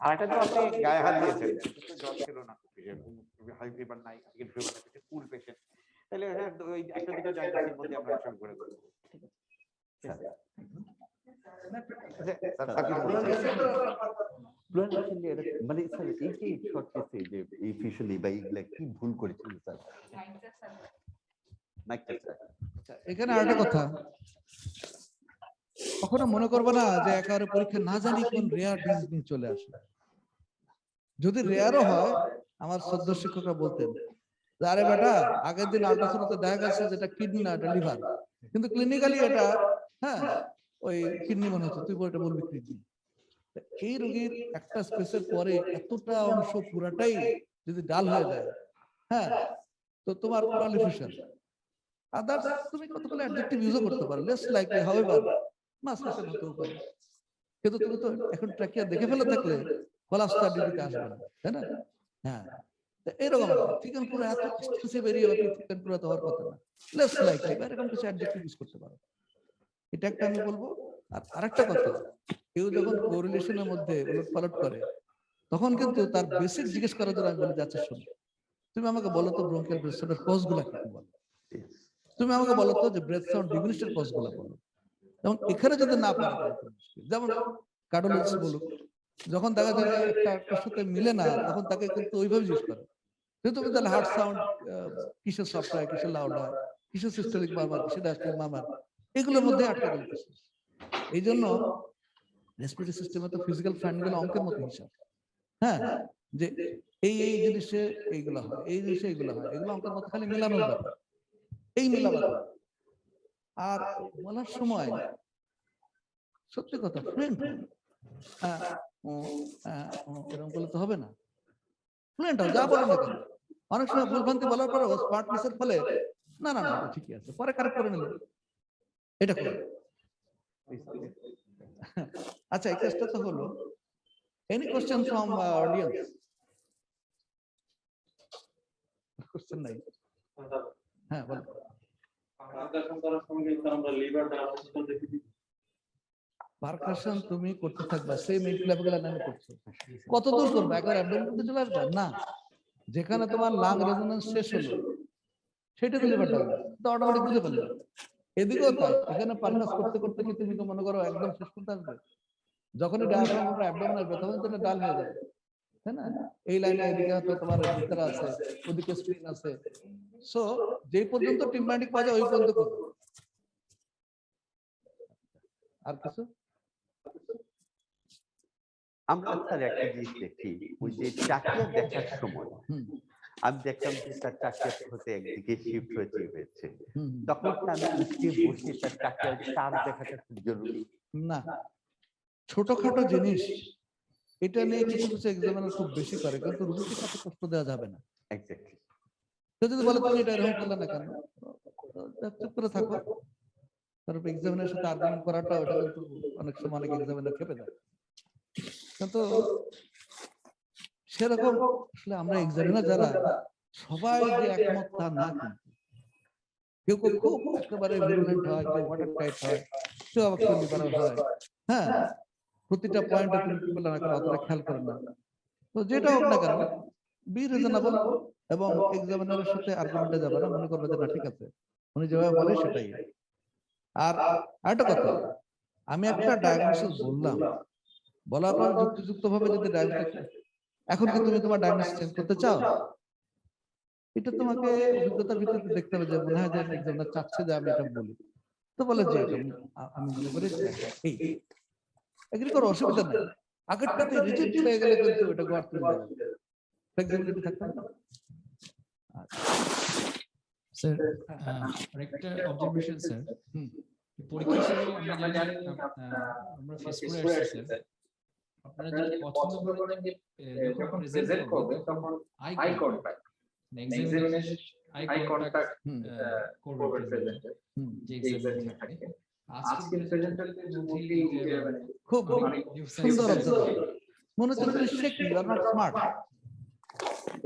আর এটা তো আপনি গায়ে হাত দিয়েছেন জ্বর ছিল না হাই ফিভার নাই সেকেন্ড ফিভার আছে ফুল পেশেন্ট তাহলে ওই একটা দুটো ডায়াগনোসিসের মধ্যে আমরা শুরু করে দেব ঠিক আছে মানে স্যার এই যে শর্ট কেসে যে এফিশিয়েন্টলি বা এইগুলা কি ভুল করেছিল স্যার মাইকটা স্যার এখানে আরেকটা কথা কখনো মনে করবে না যে একেবারে পরীক্ষা না জানি কোন রেয়ার ডিজিজ নিয়ে চলে আসে যদি রেয়ারও হয় আমার শ্রদ্ধ শিক্ষকরা বলতেন আরে বেটা আগের দিন আল্ট্রাসাউন্ডে দেখা গেছে যেটা কিডনি না এটা লিভার কিন্তু ক্লিনিক্যালি এটা হ্যাঁ ওই কিডনি মনে হচ্ছে তুই এটা বলবি কিডনি এই রোগীর একটা স্পেসের পরে এতটা অংশ পুরাটাই যদি ডাল হয়ে যায় হ্যাঁ তো তোমার প্লুরাল এফিউশন আদার্স তুমি কতগুলো অ্যাডজেক্টিভ ইউজও করতে পারো লেস লাইকলি হাউএভার মাসলেশন হতেও পারে কিন্তু তুমি তো এখন ট্র্যাকিয়া দেখে ফেলে থাকলে কলাস্টার ডিউটিতে আসবে না তাই না হ্যাঁ এরকম ঠিকান পুরো এত এক্সপেন্সিভ এরিয়া বা ঠিকান পুরো তো হওয়ার কথা না লেস লাইকলি এরকম কিছু অ্যাডজেক্টিভ ইউজ করতে পারো এটা একটা আমি বলবো আর আরেকটা কথা কেউ যখন কোরিলেশনের মধ্যে উলটপালট করে তখন কিন্তু তার বেসিক জিজ্ঞেস করার জন্য আমি বলে যাচ্ছে শোনো তুমি আমাকে বলো তো ব্রঙ্কিয়াল ব্রেথ সাউন্ডের কজগুলো কি বলো তুমি আমাকে বলো তো যে ব্রেথ সাউন্ড ডিমিনিশনের কজগুলো বলো যেমন এখানে যদি না পারে যেমন কার্ডিওলজিস্ট বলুক যখন দেখা যায় একটার সাথে মিলে না তখন তাকে কিন্তু ওইভাবে জিজ্ঞেস করে তুমি তাহলে হার্ট সাউন্ড কিসের সফট হয় কিসের লাউড হয় কিসের সিস্টেমিক মারমার কিসের ডায়াস্ট্রিক মারমার এগুলোর মধ্যে আটকে গেছে এই জন্য রেসপিরেটরি সিস্টেমে তো ফিজিক্যাল ফাইন্ডিং অঙ্কের মতো হিসাব হ্যাঁ যে এই জিনিসে এইগুলো হয়, এই জিনিসে এইগুলো হয়, এগুলো অঙ্কের মধ্যে খালি মিলানোর ব্যাপার, এই মিলাবার। আর বলার সময় সত্যি কথা ফ্লুয়েন্ট এরকম করলে তো হবে না, ফ্লুয়েন্ট যা বলে না কেন। অনেক সময় ভুলভ্রান্তি বলার পরে স্মার্টনেসের ফলে না না না এটা ঠিকই আছে, পরে কারেক্ট করে নিল, এটা করে। আচ্ছা, এই চেষ্টা তো হলো। Any question from audience? Question নাই? হ্যাঁ বল। পারকাশন তুমি করতে থাকবা, সেম এই ক্লাবগুলো নামে করছো, কত দূর করবে? একবার অ্যাবডোমেন করতে চলে আসবে না, যেখানে তোমার লাং রেজোন্যান্স শেষ হলো সেটা তো লিভার ডাউন, তো অটোমেটিক বুঝে ফেলবে। এদিকেও তাই, এখানে পারকাস করতে করতে কি তুমি তো মনে করো একদম শেষ করতে আসবে? যখনই ডায়াফ্রাম উপরে অ্যাবডোমেন আসবে তখন তো এটা ডাল হয়ে যাবে, তাই না? এই লাইনে এদিকে হয়তো তোমার ভিতরে আছে, ওদিকে স্ক্রিন আছে। সো যেই পর্যন্ত টিম্বান্ডিক পাওয়া যায় ওই পর্যন্ত করবে। আর কিছু? আমরা স্যার একটা জিনিস দেখি, ওই যে চাকিয়া দেখার সময় আমি দেখলাম যে তার চাকিয়া হতে একদিকে শিফট হয়েছে, তখন আমি উঠে বসে তার চাকিয়ার তার দেখাটা খুব জরুরি না। ছোটখাটো জিনিস এটা নিয়ে কিছু কিছু এক্সামিনার খুব বেশি করে, কিন্তু রুগীকে সাথে কষ্ট দেওয়া যাবে না। এক্স্যাক্টলি। তো যদি বলে তুমি এটা এরকম করলে না কেন, চুপ করে থাকো। তারপর এক্সামিনার সাথে আর্গুমেন্ট করাটা ওটা কিন্তু অনেক সময় অনেক এক্সামিনার খেপে যায়। কিন্তু সেরকম আসলে আমরা এক্সামিনার যারা সবাই যে একমত তা না, কিন্তু কেউ খুব একেবারে ভিরুলেন্ট হয়, কেউ ওয়াটার টাইট হয়, কেউ আবার লিবারাল হয়। হ্যাঁ, প্রতিটা পয়েন্টে তুমি কি বলে না কেন অতটা খেয়াল করেন না। তো যেটা হোক না কেন, বি রিজনেবল এবং এক্সামিনারের সাথে আর্গুমেন্টে যাবে না, মনে করবে যে না ঠিক আছে উনি যেভাবে বলে সেটাই। আর আরেকটা কথা, আমি একটা ডায়াগনোসিস বললাম, বলার পর যুক্তিযুক্ত ভাবে যদি ডায়াগনোসিস, এখন কি তুমি তোমার ডায়াগনোসিস চেঞ্জ করতে চাও? এটা তোমাকে অভিজ্ঞতার ভিত্তিতে দেখতে হবে যে মনে হয় যে এক্সামিনার চাচ্ছে যে আমি এটা বলি, তো বলে যে আমি মনে করি এই এগ্রি করো, অসুবিধা নাই। আগেরটাতে রিজেক্ট হয়ে গেলে কিন্তু এটা গড় তুলে দেবে, ফ্লেক্সিবিলিটি থাকতে হবে। স্যার আরেকটা অবজারভেশন স্যার, পরীক্ষার সময় আমরা জানি আমরা ফেস করে আসছি স্যার, আপনারা যদি পছন্দ করেন যখন প্রেজেন্ট করবে তখন eye contact, examination eye contact করবে প্রেজেন্টার, যে এক্সামিনার থাকে। আজকে প্রেজেন্টারদের মধ্যে খুব সুন্দর অবজারভেশন, মনে হচ্ছে তুমি শেখি, ইউ আর নট স্মার্ট।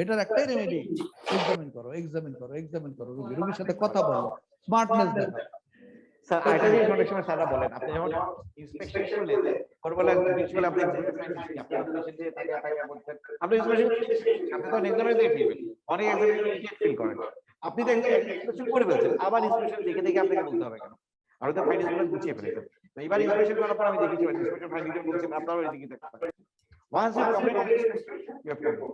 এটার একটাই রেমেডি, এক্সামিন করো, এক্সামিন করো, এক্সামিন করো, রোগীর সাথে কথা বলো, স্মার্টনেস দেখাও। স্যার আরেকটা জিনিস অনেক সময় স্যাররা বলেন, আপনি যখন ইন্সপেকশন করলেন করবলে বিশেষ আপনি পেশেন্ট দিয়ে তাকিয়ে বলছেন, আপনি ইন্সপেকশন আপনি তো এক্সামিনার দিয়ে ফিলবেন, অনেক এক্সামিনার ফিল করেন, আপনি তো ইন্সপেকশন করে ফেলছেন, আবার ইন্সপেকশন দেখে দেখে আপনাকে বলতে হবে কেন? আমি তো ফাইন্যান্সগুলো গুছিয়ে ফেলেছেন, তো এবার ইন্সপেকশন করার পর আমি দেখেছি ইন্সপেকশন ফাইন্যান্স বলছেন আপনারা এদিকে দেখতে পারেন। Once you complete you have to go.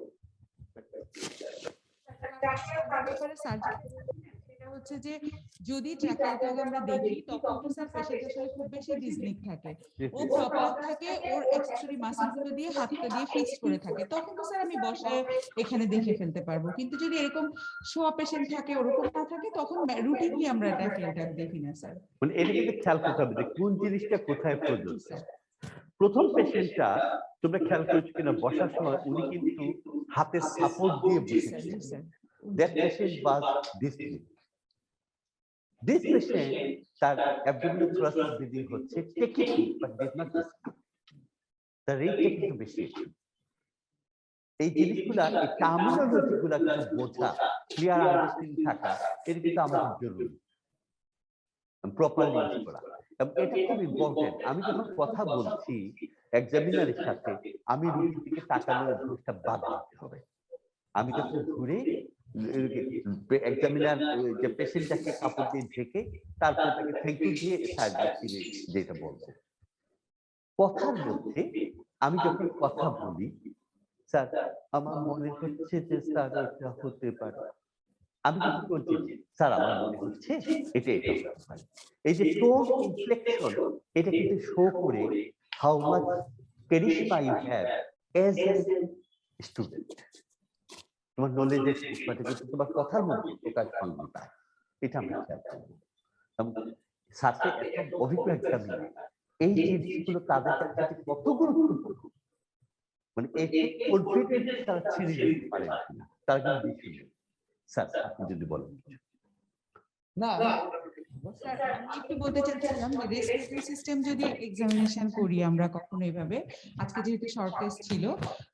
সেটা হচ্ছে যে যদি ট্র্যাকিয়াটাকে আমরা দেখি তখন তো স্যার পেশেন্ট আসলে খুব বেশি ডিসনিক থাকে, ও প্রপার থাকে, ওর অ্যাক্সেসরি মাসলগুলো দিয়ে হাতটা দিয়ে ফিক্সড করে থাকে, তখন তো স্যার আমি বসায় এখানে দেখে ফেলতে পারবো। কিন্তু যদি এরকম শোয়া পেশেন্ট থাকে, ওরকম না থাকে, তখন রুটিনলি আমরা ট্র্যাকিয়াটা দেখি না স্যার। মানে এটা কিন্তু খেয়াল করতে হবে যে কোন জিনিসটা কোথায় প্রযোজ্য। প্রথম পেশেন্টটা তোমরা খেয়াল করেছো কিনা, বসার সময় উনি কিন্তু হাতে সাপোর্ট দিয়ে বসেছেন। That patient was dyspneic. This patient তার abdominal thoracic breathing হচ্ছে technique but did not disconnect. তার রেটটা কিন্তু বেশি। এই জিনিসগুলা, এই টার্মিনোলজি গুলা কিন্তু বোঝা, ক্লিয়ার আন্ডারস্ট্যান্ডিং থাকা, এটা কিন্তু আমাদের জরুরি, প্রপারলি ইউজ করা। এবং এটা খুব ইম্পর্টেন্ট। আমি যখন কথা বলছি এক্সামিনারের সাথে, আমি রোগীর দিকে তাকানোর অভ্যাসটা বাদ দিতে হবে। আমি যখন ঘুরে এক্সামিনার যে পেশেন্টটাকে কাপড় দিয়ে ঢেকে তারপর তাকে থ্যাংক ইউ দিয়ে যেটা বলবো কথার মধ্যে, আমি যখন কথা বলি, স্যার আমার মনে হচ্ছে যে স্যার এটা হতে পারে, আমি কিন্তু বলছি স্যার আমার মনে হচ্ছে এটা এটা হতে পারে। এই যে টোন ইনফ্লেকশন, এটা কিন্তু শো করে how much charisma you have as a student. তোমার নলেজের শিক্ষাটা কিন্তু তোমার কথার মধ্যে প্রকাশ পাবে না, এটা আমরা খেয়াল করবো। সাথে এত অভিজ্ঞ একটা মেয়ে, এই জিনিসগুলো তাদের কাছে কত গুরুত্বপূর্ণ, মানে একটু কনফিডেন্স তারা ছেড়ে যেতে পারে না, তারা কিন্তু দেখি। স্যার আপনি যদি বলেন। না স্যার আমি একটু বলতে চাচ্ছিলাম যে রেসপিরেটরি সিস্টেম যদি এক্সামিনেশন করি আমরা কখনো এইভাবে, আজকে যেহেতু শর্ট টেস্ট ছিল,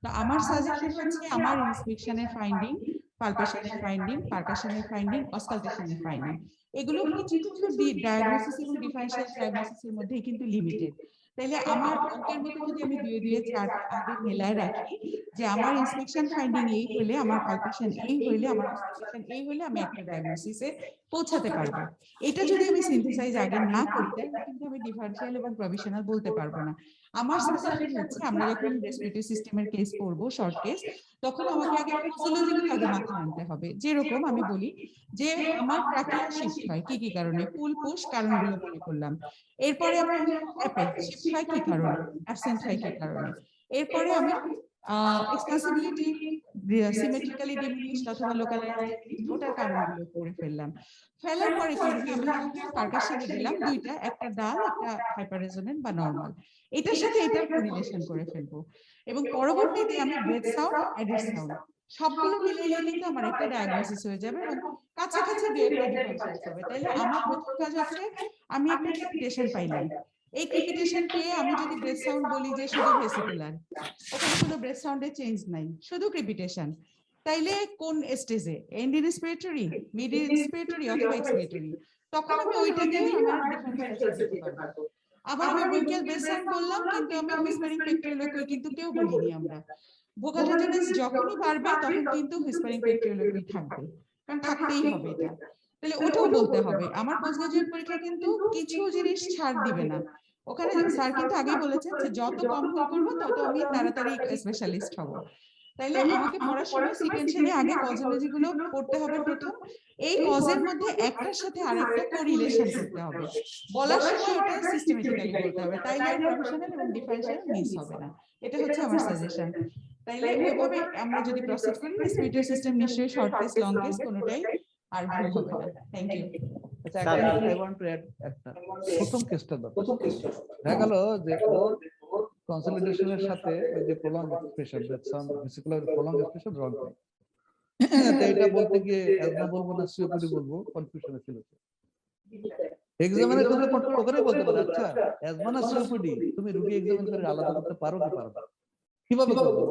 তো আমার সাজেশন হচ্ছে আমার ইন্সপেকশনের ফাইন্ডিং, পালপেশনের ফাইন্ডিং, পারকাশনের ফাইন্ডিং, অসকালটেশনের ফাইন্ডিং, এগুলো কিছু কিছু ডায়াগনোসিস এবং ডিফারেনশিয়াল ডায়াগনোসিসের মধ্যেই কিন্তু লিমিটেড। তাইলে আমার অঙ্কের মতো যদি আমি 2-2-4 আগে মেলায় রাখি যে আমার ইন্সপেকশন ফাইন্ডিং এই হলে, আমার পালপেশন এই হলে, আমার অসকালটেশন এই হলে আমি একটা ডায়াগনোসিসে পৌঁছাতে পারবো। এটা যদি আমি সিনথেসাইজ আগে না করি তাহলে কিন্তু আমি ডিফারেনশিয়াল এবং প্রভিশনাল বলতে পারবো না। আমার সাজেশন হচ্ছে আমরা যখন রেসপিরেটরি সিস্টেমের কেস করব শর্ট কেস, তখন আমাকে আগে ফিজিওলজিক্যাল আগে মাথায় আনতে হবে। যেরকম আমি বলি যে আমার ট্রাকিয়া শিফট হয় কি কি কারণে, পুল পুশ কারণগুলো মনে করলাম। এরপরে আমি অ্যাপেক্স শিফট হয় কি কারণে, অ্যাবসেন্ট হয় কি কারণে। এরপরে আমি এক্সপান্সিবিলিটি সিমেট্রিক্যালি ডিমিনিশড অথবা লোকালাইজড ওটার কারণগুলো করে ফেললাম। ফেলার পরে কি আমি পারকাশনে দিলাম দুইটা, একটা ডাল একটা হাইপার রেজোনেন্ট বা নরমাল, এটার সাথে এটার কোরিলেশন করে ফেলবো। এবং পরবর্তীতে আমি ব্রেথ সাউন্ড, অ্যাডেড সাউন্ড সবগুলো মিলিয়ে কিন্তু আমার একটা ডায়াগনোসিস হয়ে যাবে এবং কাছাকাছি দিয়ে একটা ডিফারেন্সিয়েট হবে। তাইলে আমার প্রথম কাজ হচ্ছে আমি একটা ক্রিপিটেশন পাইলাম। এই ক্রিপিটেশন পেয়ে আমি যদি ব্রেথ সাউন্ড বলি যে শুধু ভেসিকুলার, ওখানে কোনো ব্রেথ সাউন্ডের চেঞ্জ নাই, শুধু ক্রিপিটেশন, তাইলে কোন স্টেজে, এন্ড রেসপিরেটরি, মিড রেসপিরেটরি অথবা এক্সপিরেটরি, তখন আমি ওইটা দিয়ে আমার ডিফারেন্সিয়েশন দিতে পারবো। আবার আমি ব্রঙ্কিয়াল ব্রেথ সাউন্ড বললাম কিন্তু আমি হুইসপারিং পেক্টোরিওলজি কিন্তু কেউ বলিনি আমরা। ভোকাল রেজোনেন্স যখনই বাড়বে তখন কিন্তু হুইসপারিং পেক্টোরিওলজি থাকবে, কারণ থাকতেই হবে এটা। তাহলে ওটাও বলতে হবে। আমার পোস্ট গ্রাজুয়েট পরীক্ষা কিন্তু কিছু জিনিস ছাড় দিবে না। ওখানে স্যার কিন্তু আগেই বলেছেন যে যত কম ভুল করবো তত আমি তাড়াতাড়ি স্পেশালিস্ট হব। তাইলে আমাকে পড়ার সময় সিকোয়েন্সিয়ালি আগে কজোলজি গুলো পড়তে হবে প্রথম, এই কজের মধ্যে একটার সাথে আরেকটা কোরিলেশন করতে হবে, বলার সময় ওটা সিস্টেমেটিক্যালি বলতে হবে, তাইলে আর প্রফেশনাল এবং ডিফারেনশিয়াল মিস হবে না। এটা হচ্ছে আমার সাজেশন। তাইলে ওইভাবে আমরা যদি প্রসিড করি রেসপিরেটরি সিস্টেম নিশ্চয়ই শর্ট কেস লং কেস কোনোটাই আর ভুল হবে না। Thank you. আচ্ছা আই ওয়ান্ট টু অ্যাড একটা প্রথম কেসটা দাও। দেখা গেল যে ওর কনসলিডেশনের সাথে ওই যে prolong expression that some vesicular prolong expression রং হয়, তো এটা বলতে গিয়ে অ্যাজমা বলবো না সিওপিডি বলবো, কনফিউশনে ছিল। এক্সামিনের ক্ষেত্রে পট করেই বলতে পারে আচ্ছা অ্যাজমা না সিওপিডি, তুমি রোগী এক্সামিন করে আলাদা করতে পারো কি পারো না, কিভাবে করবে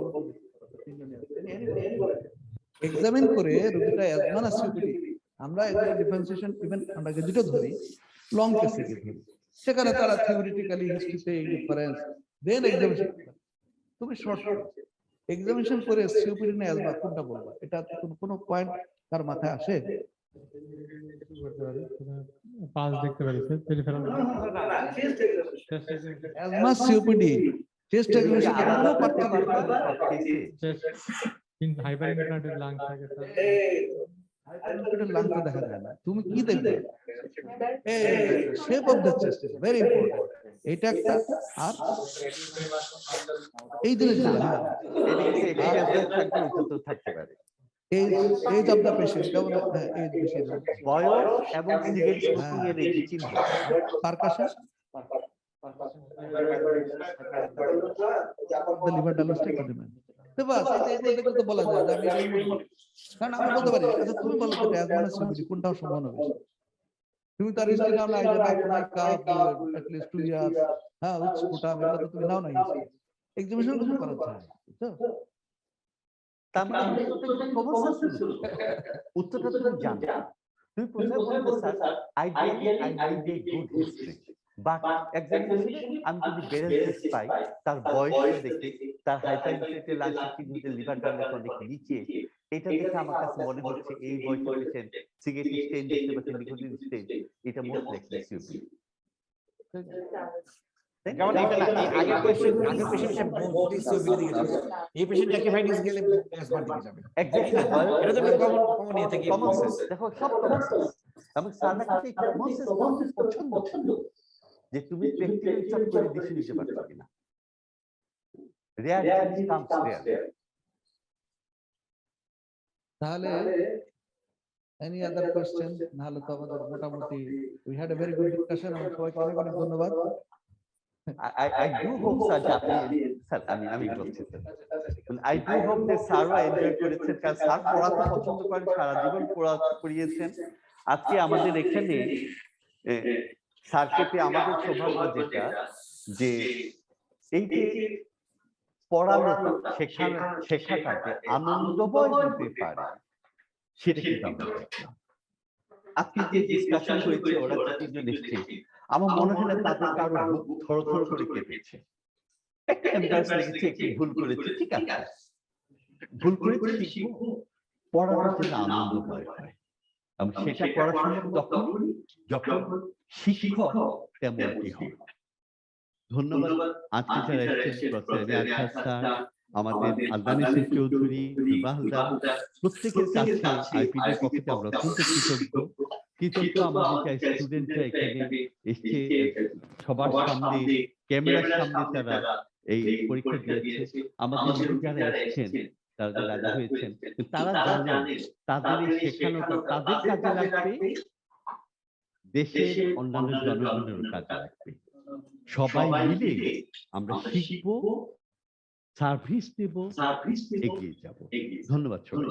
এক্সামিন করে রোগীটা অ্যাজমা না সিওপিডি। আমরা এগুলো ডিফারেন্সিয়েশন ইভেন আমরা যেটা ধরি লং কেসে ধরি, সেখানে তারা থিওরিটিক্যালি হিস্ট্রিতে এই ডিফারেন্স দেন এক্সামিনেশন। তুমি শর্ট এক্সামিনেশন করে সিওপিডি না অ্যাজমা কোনটা বলবা, এটা কোনো পয়েন্ট তার মাথায় আসে? পাস দেখতে পারি sir, peripheral asthma COPD test examination কোনো পার্থক্য ইন হাইপার ইনফ্লেমেটরি লাং থাকে স্যার, হাইপারইনফ্লেমেটরি লাং তো দেখা যায় না, তুমি কি দেখবে shape of the chest is very important. এটা একটা আর এই জিনিসগুলো থাকতে পারে এজ অফ দ্য পেশেন্ট, কেমন এজ বেশি বয়স এবং সিগারেট স্মোকিং এর এই চিহ্ন পারকাশন লিভার ডায়ালিসিস ডিমান্ড তো বাস এটা দেখলে তো বলা যায় যে আমি কারণ আমি বলতে পারি আচ্ছা তুমি বলো তো অ্যাজমা না সিওপিডি কোনটা সম্ভাবনা বেশি, তুমি তার হিস্ট্রি নাও না, এই যে background cup at least 2 years, হ্যাঁ উইচ কোটা এগুলো তো তুমি নাও না এক্সামিনেশন কিছু করা যায় তো তার মানে উত্তরটা তুমি জানো। তুমি প্রথমে বলবে sir ideally I need a good history, but এক্সামিনেশনে আমি যদি ব্যালেন্স পাই, তার বয়স দেখে, তার hyperinflammatory lung system, liver dialysis অনেক নিচে, এটা দেখে আমার কাছে মনে হচ্ছে এই বয়সের পেশেন্ট সিগারেট স্টেন দিতে বা নিকোটিন স্টেন, এটা মোস্ট লাইকলি সিওপিডি। যেমন এটা না আগের পেশেন্ট বলতে সিওপিডি দিকে যাবে, এই পেশেন্ট জাস্টিফাইডিস গেলে অ্যাজমা দিকে যাবে। এক্স্যাক্টলি এটা তো কমন নিয়ে থেকে কমন সেন্স। দেখো সব কমন সেন্স, এবং সারনা কাছে কমন সেন্স পছন্দ যে তুমি প্র্যাকটিক্যালি সব করে দেখে নিতে পারছো কিনা। Rare comes rare. তাহলে এনি আদার কোয়েশ্চেন? না হলে তো আমাদের মোটামুটি we had a very good discussion. আমার সবাইকে অনেক অনেক ধন্যবাদ। I do hope স্যার যে আপনি স্যার আমি বলছি স্যার I do hope যে স্যারও এনজয় করেছেন, কারণ স্যার পড়াতে পছন্দ করেন, সারা জীবন পড়িয়েছেন। আজকে আমাদের এখানে স্যারকে পেয়ে আমাদের সৌভাগ্য যেটা যে এই যে পড়ানোটা শেখাটাকে আনন্দময় হতে পারে সেটা কিন্তু আমরা দেখলাম। আজকে যে ডিসকাশন হয়েছে ওরা তিনজন এসছে, আমার মনে হয় না তাদের কারো বুক থরথর করে কেঁপেছে। একটা এমবারাস লেগেছে, একটু ভুল করেছে, ঠিক আছে, ভুল করেছে, শিখবো, পড়াটা যেন আনন্দময় হয়। এবং সেটা করা সম্ভব তখনই যখন শিক্ষক তেমনটি হয়। ধন্যবাদ আজকে যারা এসেছেন, প্রফেসর রিয়াজ স্যার, আমাদের আদনানি সিং চৌধুরী, সুবাহদার, প্রত্যেকের কাছে আইপিডির পক্ষ থেকে আমরা অত্যন্ত কৃতজ্ঞ। আমাদের স্টুডেন্টরা এখানে এসছে, সবার সামনে ক্যামেরার সামনে তারা এই পরীক্ষা দিয়েছে। আমাদের যারা এসেছেন তারা রাজি হয়েছেন, তারা জানেন তাদের এই শেখানোটা তাদের কাজে লাগবে, দেশের অন্যান্য জনগণের কাজে লাগবে। সবাই মিলে আমরা শিখবো, সার্ভিস দেব, এগিয়ে যাব। ধন্যবাদ সবাই।